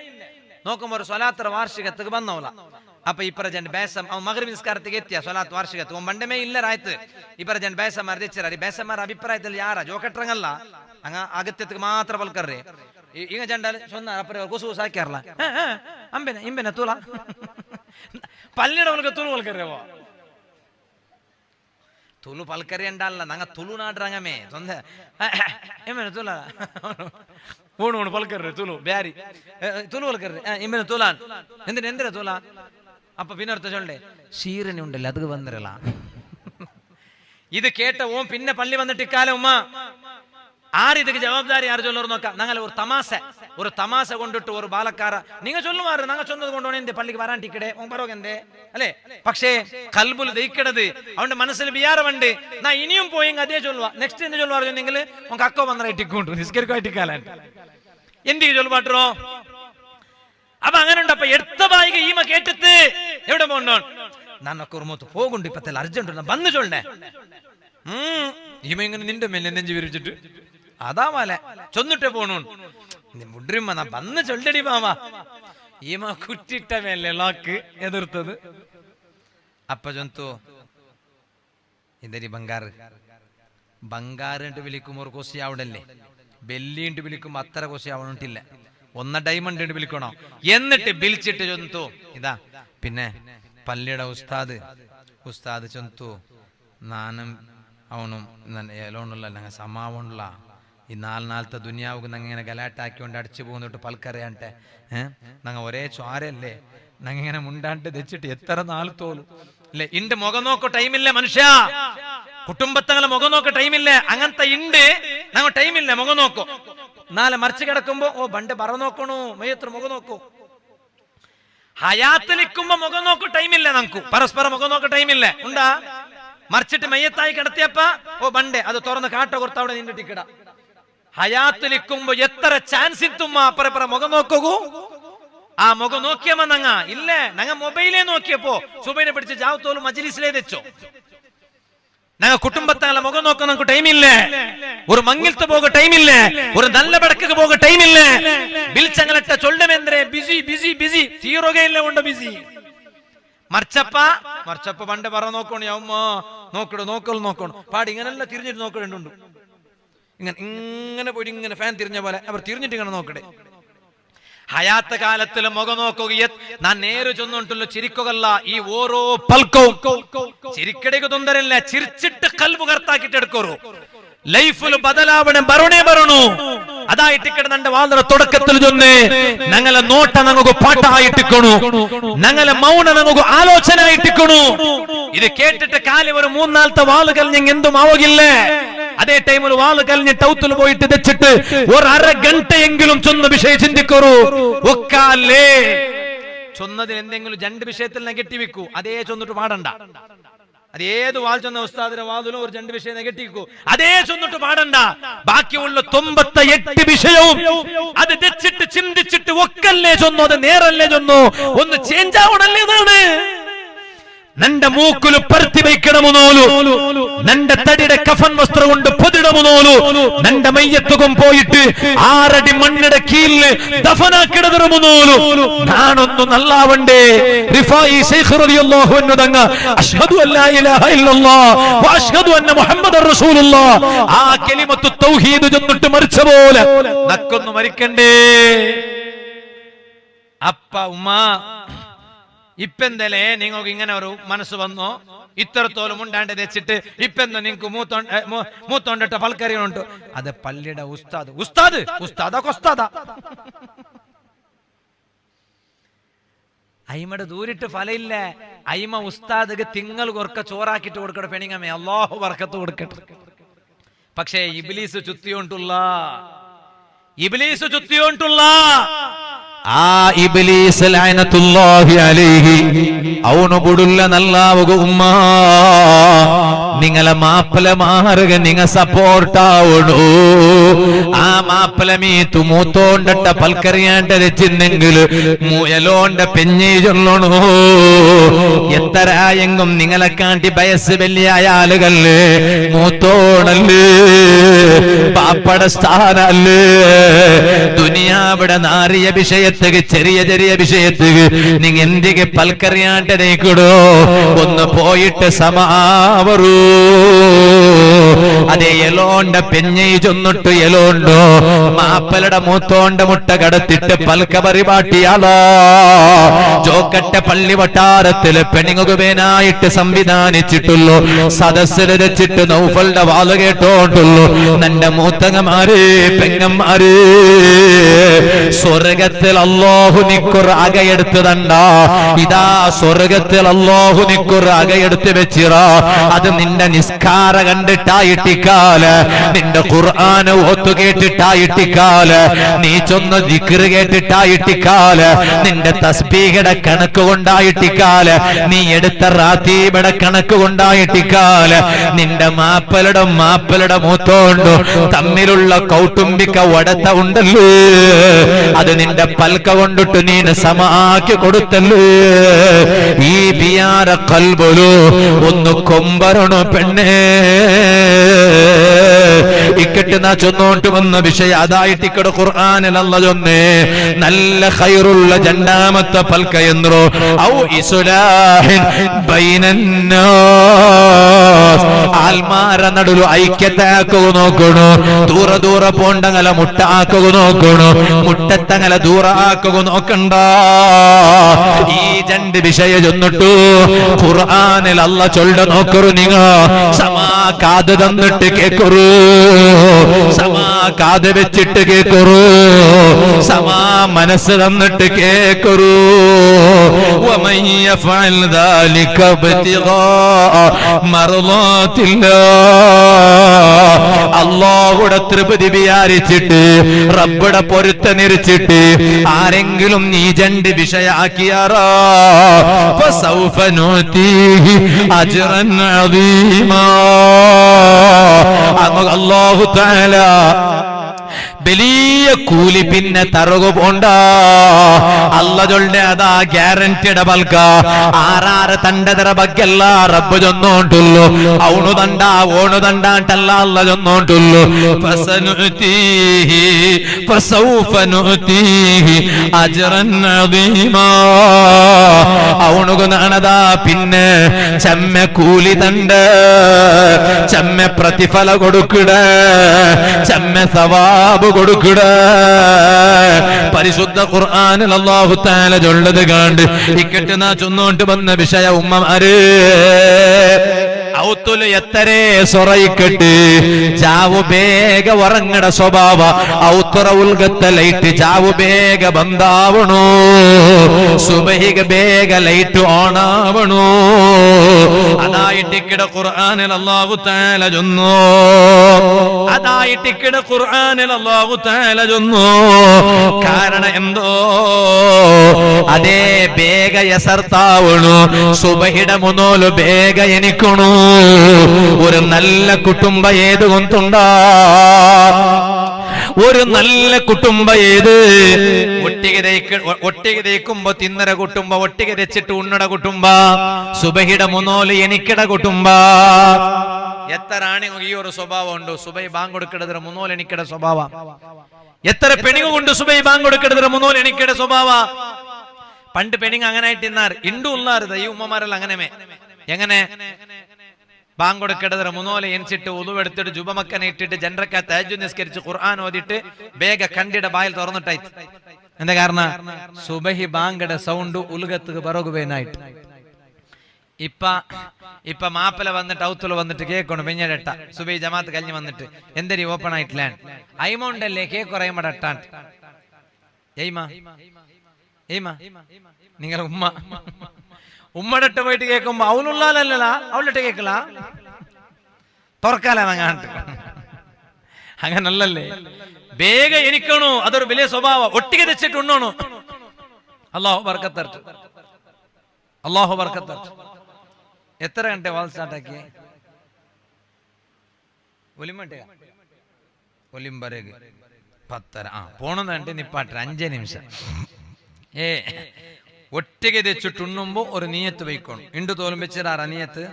നോക്കുമ്പോ ഒരു സ്വലാത്ര വാർഷികത്തേക്ക് വന്നോല അപ്പൊ ഇപ്പറ ജൻ ബേസം അവൻ മഗ്രിബ് നിസ്കാരത്തേക്ക് എത്തിയ സ്വലാത്ത് വാർഷികത്ത് അവൻ ബണ്ടമേ ഇല്ല റായത്ത് ഇപ്പറ ജൻ ബേസന്മാർ തെച്ചിറാരി ബേസന്മാർ അഭിപ്രായത്തിൽ യാറാ ജോക്കട്ടറങ്ങല്ല അങ്ങ അകത്യത്തേക്ക് മാത്രം പൽക്കറേ ಈಗ ಜಂಡಲ್ಲಿ ಸೊನ್ನ ಅಪ್ಪರೆ ಕುಸು ಸಾಕ್ಯಾರಲ್ಲ ಅಂಬೆನ ಇಂಬೆನ ತೂಲ ಪಲ್ಲಿಡವಲ್ಗೆ ತುಳು ವಲ್ಕರ್ರೇವೋ ತುಳು ಪಲ್ಕರಿ ಅಂಡಲ್ಲ ನಂಗ ತುಳು ನಾಡ್ರಂಗಮೇ ಸೊಂದ ಇಂಬೆನ ತೂಲ ಊಣು ಪಲ್ಕರ್ರೆ ತುಳು ಬ್ಯಾರಿ ತುಳು ವಲ್ಕರ್ರೆ ಇಂಬೆನ ತೂಲಾನ್ ಎಂದ್ರೆ ತೂಲ അപ്പൊ പിന്നെ അടുത്ത ചൊല്ലേ ശീരനെ ഉണ്ടല്ലോ അത് വന്നിരല ഇത് കേട്ട ഓം പിന്നെ പള്ളി വന്നിട്ട് ഇക്കാലം ഉമ്മ ആരിതൊക്കെ ജവാബ്ദാരി ആര് ചൊല്ലൂർ നോക്കാം ഞങ്ങൾ ഒരു തമാശ കൊണ്ടിട്ട് ഒരു ബാലക്കാര നിങ്ങൾ ചൊല്ലുമാറ് ഞങ്ങൾ ചൊന്നത് കൊണ്ടോണെ എന്തേ പള്ളിക്ക് വരാണ്ടിക്കടേ ഓൻ പറോകെന്തേ അല്ലേ പക്ഷേ കൽബുൽ ദയിക്കണത് അവന്റെ മനസ്സിൽ വിചാരമുണ്ട് നാ ഇനിയും പോയെങ്കിൽ അതേ ചൊല്ലുക നെക്സ്റ്റ് എന്ത് ചൊല്ലുവാർ ചെന്നെങ്കിൽ നമുക്ക് അക്കോ വന്നറായിട്ടിക്കൊണ്ടു നിസ്കരിക്കായിട്ടിക്കാലാൻ എന്തിക്ക് ചൊല്ലുപാട്ടോ അപ്പൊ അങ്ങനെ ഉണ്ട് അപ്പൊ എടുത്ത വായിക ഈമ കേട്ടിട്ട് എവിടെ പോണ്ടോ നന്നൊക്കെ ഒരു മൂത്ത് പോകുണ്ട് ഇപ്പത്തെ അർജന്റ് വന്ന് ചൊല്ലേ ഈമ ഇങ്ങനെ നിന്റെ മേലെ നെഞ്ചു വിരിച്ചിട്ട് അതാ മാല ചൊന്നിട്ടേ പോണു മുഡ്രിമ്മ നാ വന്ന് ചൊല്ലടി മാമ ഈമ കുറ്റിട്ട മേലെ ലോക്ക് എതിർത്തത് അപ്പ ചൊന്തു ഇതരി ബംഗാറിട്ട് വിളിക്കുമ്പോ ഒരു കൊസി അവിടല്ലേ ബെല്ലിണ്ട് വിളിക്കുമ്പോ അത്ര കൊസി അവണിട്ടില്ല ഒന്ന ഡയമണ്ട് ഇട്ട് വിളിക്കണോ എന്നിട്ട് വിളിച്ചിട്ട് ചൊന്തു ഇതാ പിന്നെ പള്ളിയുടെ ഉസ്താദ് ചൊന്തു നാനും അവനും എലോണുള്ള സമാവുള്ള ഈ നാളത്തെ ദുനിയാവുക്ക് നങ്ങനെ ഗലാട്ടാക്കിക്കൊണ്ട് അടിച്ചു പോകുന്നിട്ട് പൽക്കറിയാണ്ടെ നങ്ങ ഒരേ ചോരല്ലേ നങ്ങനെ മുണ്ടാണ്ട് തെച്ചിട്ട് എത്ര നാൾ തോലും അല്ലെ ഇണ്ട് മുഖം നോക്കോ ടൈമില്ല മനുഷ്യ കുടുംബത്തങ്ങളെ മുഖം നോക്കോ ടൈമില്ല അങ്ങനത്തെ ഇണ്ട് ഞങ്ങൾ ടൈമില്ല മുഖം നോക്കോ നാളെ മറിച്ച് കിടക്കുമ്പോ ഓ ബണ്ട് പറ നോക്കണു മയ്യത്ര മുഖം നോക്കൂ ഹയാത്തിലിക്കുമ്പോ മുഖം നോക്കൂ ടൈമില്ല നമുക്ക് പരസ്പരം മുഖം നോക്കോ ടൈമില്ല ഉണ്ടാ മറിച്ചിട്ട് മയ്യത്തായി കിടത്തിയപ്പ ഓ ബണ്ടേ അത് തുറന്ന് കാട്ട കൊടുത്ത അവിടെ നിന്റെ ടിക്കട ഹയാത്തിലിക്കുമ്പോ എത്ര ചാൻസ് ഇത്തുമ്മ അപ്പറപ്പറ മുഖം നോക്കൂ ആ മുഖം നോക്കിയമ്മ നങ്ങ ഇല്ലേ നങ്ങ മൊബൈലേ നോക്കിയപ്പോ സുബൈനെ പിടിച്ച് ജാവത്തോലും മജ്ലിസിലേ തെച്ചോ ഞങ്ങൾ കുടുംബത്താലെ മുഖം നോക്കാൻ നമുക്ക് ടൈമില്ല ഒരു മങ്ങിലത്ത് പോക ടൈമില്ല ഒരു നല്ല പടക്ക് പോക ടൈമില്ല ബിൽച്ചങ്ങലട്ട ചൊല്ലമെന്തേ ബിസി ബിസി ബിസി തീരുകയില്ല ഉണ്ട് ബിസി മർച്ചപ്പ പണ്ട് പറ നോക്കണേ അമ്മ നോക്കണു നോക്കണം പാടി ഇങ്ങനെല്ലാം തിരിഞ്ഞിട്ട് നോക്കണുണ്ട് ഇങ്ങനെ പോയിട്ട് ഇങ്ങനെ ഫാൻ തിരിഞ്ഞ പോലെ അവർ തിരിഞ്ഞിട്ട് ഇങ്ങനെ നോക്കണേ ഹയാത്ത കാലത്തിൽ മുഖം നോക്കുക ഞാൻ നേരെ ചൊന്നുണ്ടല്ലോ ചിരിക്കുകല്ല ഈ ഓരോ പൽക്കവും ചിരിക്കടേക്ക് തൊന്തരല്ല ചിരിച്ചിട്ട് കൽബ് കർത്താക്കിട്ട് എടുക്കൂ ലൈഫിൽ ബദലാവണ ബരണു അതായിട്ടിക്കട നന്റെ വാദന തുടക്കത്തിൽ ചൊന്ന് ഞങ്ങളെ നോട്ട നമുക്ക് പാട്ടായിട്ടിക്കണു ഞങ്ങളെ മൗന നമുക്ക് ആലോചന ആയിട്ടിക്കണു ഇത് കേട്ടിട്ട് കാലി ഒരു മൂന്നാലത്തെ വാള് കഴിഞ്ഞ എന്തും ആവുകില്ലേ അതേ ടൈമിൽ വാള് കഴിഞ്ഞ് ടൗത്തിൽ പോയിട്ട് തെച്ചിട്ട് ഒരു അര ഗಂಟೆയെങ്കിലും ചൊന്ന വിഷയം ചിന്തിക്കൂ ഒക്കാലേ ചൊന്നതിന് എന്തെങ്കിലും രണ്ട് വിഷയത്തിൽ നെഗറ്റീവ് വെക്കൂ അതേ ചൊന്നിട്ട് പാടണ്ട അതേത് വാൾ ചൊന്ന ഉസ്താദിന്റെ വാതിലും ഒരു രണ്ട് വിഷയം നെഗറ്റീവ് അതേ ചൊന്നിട്ട് പാടണ്ട ബാക്കിയുള്ള 98 വിഷയവും അത് തെച്ചിട്ട് ചിന്തിച്ചിട്ട് ഒക്കല്ലേ ചൊന്നു അത് നേരല്ലേ ചൊന്നു ഒന്ന് ചേഞ്ച് ആവണല്ലേ ഇതാണ് നന്റെ മൂക്കുല് പരുത്തി വയ്ക്കണമുനോലു നന്റെ തടിയുടെ കഫൻ വസ്ത്രം കൊണ്ട് പൊതിടമുനോലു നന്റെ മയ്യത്തുകം പോയിട്ട് 6 അടി മണ്ണിടെ കീഴില് ദഫനാക്കിടതറുമുനോലു ഞാനൊന്നു നല്ലാവണ്ടേ റിഫായി ശൈഖ് റളിയല്ലാഹു അൻഹു തങ്ങ അശ്ഹദു അല്ലാ ഇലാഹ ഇല്ലല്ലാഹ് വ അശ്ഹദു അന്ന മുഹമ്മദർ റസൂലുള്ളാഹ് ആ കലിമത്തു തൗഹീദ് ചൊന്നിട്ട് മരിച്ച പോലെ നക്കൊന്നു മരിക്കണ്ടേ അപ്പ ഉമ്മ ഇപ്പെന്തല്ലേ നിങ്ങൾക്ക് ഇങ്ങനെ ഒരു മനസ്സ് വന്നോ ഇത്രത്തോളം ഉണ്ടാണ്ട് തെച്ചിട്ട് ഇപ്പെന്തോ നിങ്ങൾക്ക് മൂത്തോണ്ടിട്ട പൽക്കറിയുണ്ട് അത് പള്ളിയുടെ ഉസ്താദ് അയിമയുടെ ദൂരിട്ട് ഫലയില്ല അയിമ ഉസ്താദ് തിങ്ങൾ കൊറക്ക ചോറാക്കിട്ട് കൊടുക്കട്ടെ പെണിങ്ങമ്മേ അല്ലാഹു ബർക്കത്ത് കൊടുക്കട്ടെ പക്ഷേ ഇബ്ലീസ് ചുത്തിയോണ്ടുള്ള ആ ഇബ്ലീസ് ലഅനത്തുല്ലാഹി അലൈഹി അവനു ബുടുല്ല നല്ലാവുക ഉമ്മ നിങ്ങളെ മാപ്പല മാറുക നിങ്ങ സപ്പോർട്ട് ആവണു ആ മാപ്പല മീത്തു മൂത്തോണ്ടട്ട പൽക്കറിയാണ്ട രച്ചിന്നെങ്കിൽ മുയലോണ്ട പെഞ്ഞി ചൊല്ലണു എത്രയെങ്കും നിങ്ങളെ കാണ്ടി വയസ്സ് വലിയ ആളുകള് മൂത്തോണല്ലേ പാപ്പട സ്ഥാനല്ലേ ദുനിയാവിടെ നാറിയ വിഷയത്തിൽ ചെറിയ വിഷയത്തിക്ക് നിങ്ങ എന്തിക്ക് പൽക്കറിയാണ്ടേക്കിടോ ഒന്ന് പോയിട്ട് സമാവറൂ അതെ എലോണ്ട പെഞ്ഞൈ ചൊന്നിട്ട് എലോണ്ടോ മാപ്പലയുടെ മൂത്തോണ്ട മുട്ട കടത്തിട്ട് പൽക്ക പരിപാട്ടിയാലോ ജോക്കട്ടെ പള്ളി വട്ടാരത്തില് പെണ്ണുങ്ങുവേനായിട്ട് സംവിധാനിച്ചിട്ടുള്ളൂ സദസ്സിൽ വെച്ചിട്ട് നൗഫലിന്റെ വാല് കേട്ടോണ്ടുള്ളൂ നന്റെ മൂത്തങ്ങമാര് പെങ്ങന്മാര് സ്വർഗത്തിൽ അല്ലാഹു നിക്കുർ അകയെടുത്ത് തണ്ടാ ഇതാ സ്വർഗത്തിൽ അല്ലാഹു നിക്കുർ അകയെടുത്ത് വെച്ചിറ അത് നിന്റെ നിസ്കാര കണ്ടിട്ടായിട്ടിക്കാല് നിന്റെ ഖുർആൻ ഓത്തു കേട്ടിട്ടായിട്ടിക്കാല് നീ ചൊന്ന ദിക്റ് കേട്ടിട്ടായിട്ടിക്കാല് നിന്റെ തസ്ബീഹയുടെ കണക്ക് കൊണ്ടായിട്ടിക്കാല് നീ എടുത്ത റാത്തീബയുടെ കണക്ക് കൊണ്ടായിട്ടിക്കാല് നിന്റെ മാപ്പലയുടെ മൂത്തോണ്ടു തമ്മിലുള്ള കൗട്ടുംബിക്ക വടത്ത ഉണ്ടല്ലോ അത് നിന്റെ പൽക്ക കൊണ്ടിട്ട് നീ സമാക്കി കൊടുത്തല്ലോ ഈ ബിയാര കൽബുലു ഒന്ന് കൊമ്പരണു പെണ്ണേ ഇക്കട്ട് നാ ചൊന്നോട്ട് വന്ന വിഷയം അതായിട്ട് ഇക്കടെ ഖുർആനിൽ അല്ലാഹു ചൊന്നേ നല്ല ഖൈറുള്ള രണ്ടാമത്തെ പൽക്ക എന്നോ ഔ ഇസ്ലാഹിൻ ബൈനന്നാസ് ആൽമാര നടുലു ഐക്യത്താക്കുക നോക്കണു ദൂര പോണ്ടങ്ങല മുട്ട ആക്കുക നോക്കണു മുട്ടത്തങ്ങല ദൂര ആക്കുക നോക്കണ്ട ഈ രണ്ട് വിഷയം ചൊന്നിട്ടു ഖുർആനിൽ അല്ലാഹു ചൊല്ല നോക്കറു നിങ്ങ സമാ കാത് തന്നിട്ട് കേക്കറു സമാ കാത് വെച്ചിട്ട് കേക്കറൂ, സമാ മനസ്സ് തന്നിട്ട് കേക്കറൂ. വമൻ യഫഅൽ ദാലിക ഇബ്തിഗാഅ മർളാത്തില്ലാഹ്, അല്ലാഹുവിന്റെ തൃപ്തി വിചാരിച്ചിട്ട് റബ്ബുടെ പൊരുത്തനിരിച്ചിട്ട് ആരെങ്കിലും നീ ജണ്ട് വിഷയാക്കിയാറാ ഫസൗഫ നൂതീഹി അജ്റൻ അദീമാ. അല്ലാഹു തആല വലിയ കൂലി പിന്നെ തറുകു പോണ്ട. അല്ല ചൊല്ലെ അതാ ಗ್ಯಾರಂಟಿಡ ಬಲ್ಕ ಆರಾರ ತಂಡದರ ಬಗ್ಗೆಲ್ಲ ರಬ್ಬು ಜೊನ್ನೋಂಟುಲ್ಲು, ಅವನು ದಂಡ ಓಣು ದಂಡ ಅಂಟಲ್ಲ ಅಲ್ಲ ಜೊನ್ನೋಂಟುಲ್ಲು. ಫಸನುತೀಹಿ ಫಸೌಫ ನುತೀಹಿ ಅಜ್ರನ್ ಅದೀಮಾ, ಅವನಿಗೂ ನಾಣದ പിന്നെ ചെമ്മ കൂലി തണ്ട, ചെമ്മ പ്രതിഫല കൊടുക്കിട, ചെമ്മ സവാബ് കൊടുക്കിട. പരിശുദ്ധ ഖുർആനിൽ അല്ലാഹു തആല ചൊല്ലത് കണ്ട് ഇക്കട്ട് നാ ചൊന്നോണ്ട് വന്ന വിഷയ ഉമ്മമാര് ഔത്തുല് എത്തരേ സൊറയിക്കട്ട് ചാവു ಬೇಗ ഉറങ്ങട സ്വഭാവ ഔത്തുറ ഉൽഗത്ത ലൈറ്റ് ചാവു ಬೇಗ ಬಂದಾವണു, സുബഹിക ಬೇಗ ലൈറ്റ് ഓൺ ആവണു. അതായിട്ടിക്കട ഖുർആനിൽ അല്ലാഹു തആല ചൊന്നു, അതായിട്ടിക്കട ഖുർആനിൽ അല്ലാഹു തആല ചൊന്നു. കാരണം എന്തോ അതേ ಬೇಗ എസർത്താവണു, സുബഹിയുടെ മുന്നോല് ಬೇಗ എണിക്കണു. ഒരു നല്ല കുടുംബ ഏത് കൊണ്ടുണ്ടാ, ഒരു നല്ല കുടുംബ ഏത് ഒട്ടിಗೆ തേക്കുമ്പോ തിന്നര കുടുംബ, ഒട്ടിಗೆ തെച്ചിട്ട് ഉണ്ണട കുടുംബ, സുബഹിയുടെ മുന്നോല് എനിക്കിട കുടുംബ. എത്ര ആണിങ്ങ ഈ ഒരു സ്വഭാവം ഉണ്ട്, സുബൈ ബാങ്ക് കൊടുക്കിടതിര മുന്നോല് എനിക്കിട സ്വഭാവ. എത്ര പെണിങ്ങ കൊണ്ട് സുബൈ ബാങ്ക് കൊടുക്കിടതിര മുന്നോല് എനിക്കിട സ്വഭാവ. പണ്ട് പെണിങ് അങ്ങനെ ആയിട്ട് ഇന്നാർ ഇണ്ടു ഉള്ളാറ് ഈ ഉമ്മമാരെല്ലാം അങ്ങനെ എങ്ങനെ ബാങ്ക് കൊടുക്കിടതിര മുന്നോലെ എണിച്ചിട്ട് ഉളുവെടുത്തിട്ട് ജുബമക്കനെ ഇട്ടിട്ട് ജനറക്ക തഹജ്ജുദ് നിസ്കരിച്ച് ഖുർആൻ ഓതിട്ട് വേഗ കണ്ടിയുടെ ബായിൽ തുറന്നിട്ടായിട്ട്. എന്താ കാരണം? സുബഹി ബാങ്കയുടെ സൗണ്ട് ഉലുകത്ത് ബറകുവേനായിട്ട്. ഇപ്പ മാപ്പിള വന്നിട്ട് ഔത്തുല വന്നിട്ട് കേൾക്കണം പെഞ്ഞടട്ട സുബൈ ജമാഅത്ത് കഴിഞ്ഞ് വന്നിട്ട് എന്തരി ഓപ്പൺ ആയിട്ടില്ല ഐമൗണ്ടല്ലേ കേക്ക് കുറയുമ്പടട്ടാൻ നിങ്ങളെ ഉമ്മടട്ട് പോയിട്ട് കേൾക്കുമ്പോ അവളുള്ളാലല്ല അവളിട്ട് കേൾക്കല തുറക്കാലങ്ങാണ്ട് അങ്ങനല്ലേ. ಬೇಗ ಎನಿಕಣು, ಅದರ ಬೆಲೆ ಸ್ವಭಾವ ಒಟ್ಟಿಗೆ ತೆಚ್ಚಿಟ್ಟು ಉಣ್ಣೋಣ. ಅಲ್ಲಾಹು ಬರ್ಕತ್ತರ್ಟು, ಅಲ್ಲಾಹು ಬರ್ಕತ್ತರ್ಟು. എത്ര ഗಂಟೆ വാൾ സ്റ്റാർട്ട് ആക്കി ഒലിമട്ട ഒലിമ്പരേക്ക് 10:30 പോണെന്നുണ്ട് നിപ്പാട്ട് 5 നിമിഷം. ഒറ്റയ്ക്ക് തെച്ചിട്ടുണ്ണുമ്പോ ഒരു നീയത്ത് വയ്ക്കണം. ഇണ്ടു തോലും വെച്ചിടാറ നീയത്ത്.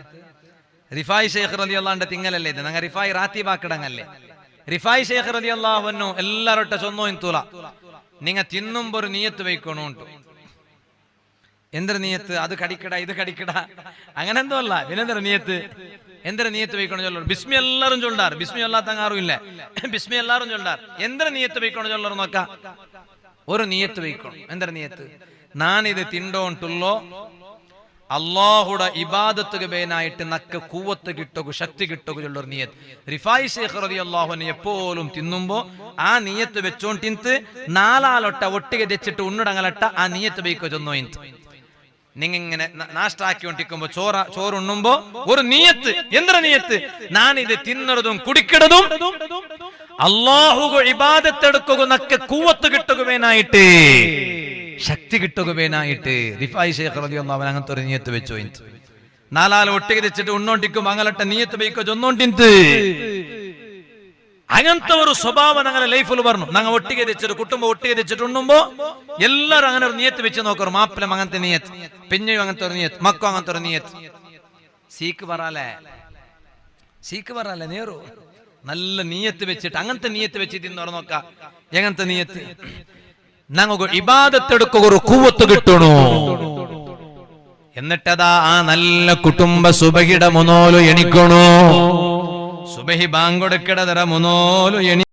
റിഫായി ശൈഖ് റളിയല്ലാഹുവിന്റെ തിങ്ങലല്ലേ ഇത്, ഞങ്ങൾ റിഫായി റാത്തിബാക്കിടങ്ങല്ലേ. റിഫായി ശൈഖ് റളിയല്ലാഹു അൻഹു എല്ലാരൊട്ട ചൊന്നോ ഇന്തുല നിങ്ങ തിന്നുമ്പോ ഒരു നീയത്ത് വയ്ക്കണോ ഉണ്ടു. എന്തൊരു നീയത്ത്? അത് കടിക്കട ഇത് കടിക്കട അങ്ങനെ എന്തോ അല്ല. പിന്നെന്തൊരു നീയത്ത്? എന്തൊരു നീയത്ത് വയ്ക്കണോ ചൊല്ലു. ബിസ്മി എല്ലാരും ചൊല്ലാറ്, ബിസ്മി അല്ലാത്തങ്ങാറും ഇല്ല. ബിസ്മി എല്ലാരും ചൊല്ലാറ്. എന്തൊരു നീയത്ത് വയ്ക്കണോ ചൊല്ലറ് നോക്കാം. ഒരു നീയത്ത് വയ്ക്കണം. എന്തൊരു നീയത്ത്? നാനിത് തിണ്ടോണ്ടുള്ളോ അള്ളാഹുടെ ഇബാദത്തുക ബേനായിട്ട് നക്ക് കൂവത്ത് കിട്ടുക ശക്തി കിട്ടുക ചൊല്ലൊരു നീയത്ത്. റിഫായി ശൈഖ് റളിയല്ലാഹു അൻഹു എപ്പോഴും തിന്നുമ്പോ ആ നീയത്ത് വെച്ചോണ്ട് തിന്ത് നാലാലൊട്ട ഒട്ടിಗೆ തെച്ചിട്ട് ഉണ്ണുടങ്ങലട്ട ആ നീയത്ത് വയ്ക്കോ ചൊന്നോ ഇന്ത്. നിങ്ങിങ്ങനെ നാഷ്ടാക്കിക്കൊണ്ടിരിക്കുമ്പോ ചോറുണ്ണുമ്പോ ഒരു നീയത്ത്. എന്തൊരു നീയത്ത്? ഞാനിത് തിന്നതും കുടിക്കണതും അള്ളാഹു ഇബാദത്തെടുക്കുക നക്ക് കൂവത്ത് കിട്ടുകവേനായിട്ട് ശക്തി കിട്ടുകവേനായിട്ട്. റിഫായി ശൈഖ് റളിയല്ലാഹു അൻഹു അങ്ങനത്തെ ഒരു നീയത്ത് വെച്ചോ ഇന്ത്. നാലാല് ഒട്ടിಗೆ തെച്ചിട്ട് ഉണ്ണോണ്ടിരിക്കുമ്പോ അങ്ങലട്ട നീയത്ത് വയ്ക്കോ ചൊന്നോണ്ടിന്ത്. അങ്ങനത്തെ ഒരു സ്വഭാവം ഞങ്ങളുടെ ലൈഫിൽ പറഞ്ഞു. ഞങ്ങൾ ഒട്ടിಗೆ തെച്ചിട്ട് കുട്ടുമ്പോ ഒട്ടിಗೆ തെച്ചിട്ട് ഉണ്ണുമ്പോ എല്ലാരും അങ്ങനെ ഒരു നീയത്ത് വെച്ച് നോക്കണം. മാപ്പിളം അങ്ങനത്തെ നീയത്ത്, പെഞ്ഞയും അങ്ങനത്തെ ഒരു നീയത്ത്, മക്കും അങ്ങനത്തെ ഒരു നീയത്ത്. സീക്ക് പറയാലേ നേരു നല്ല നീയത്ത് വെച്ചിട്ട് അങ്ങനത്തെ നീയത്ത് വെച്ച് തിന്നോർ നോക്കാം. എങ്ങനത്തെ നീയത്ത്? ഞങ്ങൾക്ക് ഇബാദത്തെടുക്കുക ഒരു കൂവത്ത് കിട്ടണു. എന്നിട്ടതാ ആ നല്ല കുടുംബ സുബഹിയുടെ മുന്നോല് എണിക്കണു. സുബഹി ബാങ്ക് കൊടുക്കിടതര മുന്നോല് എണി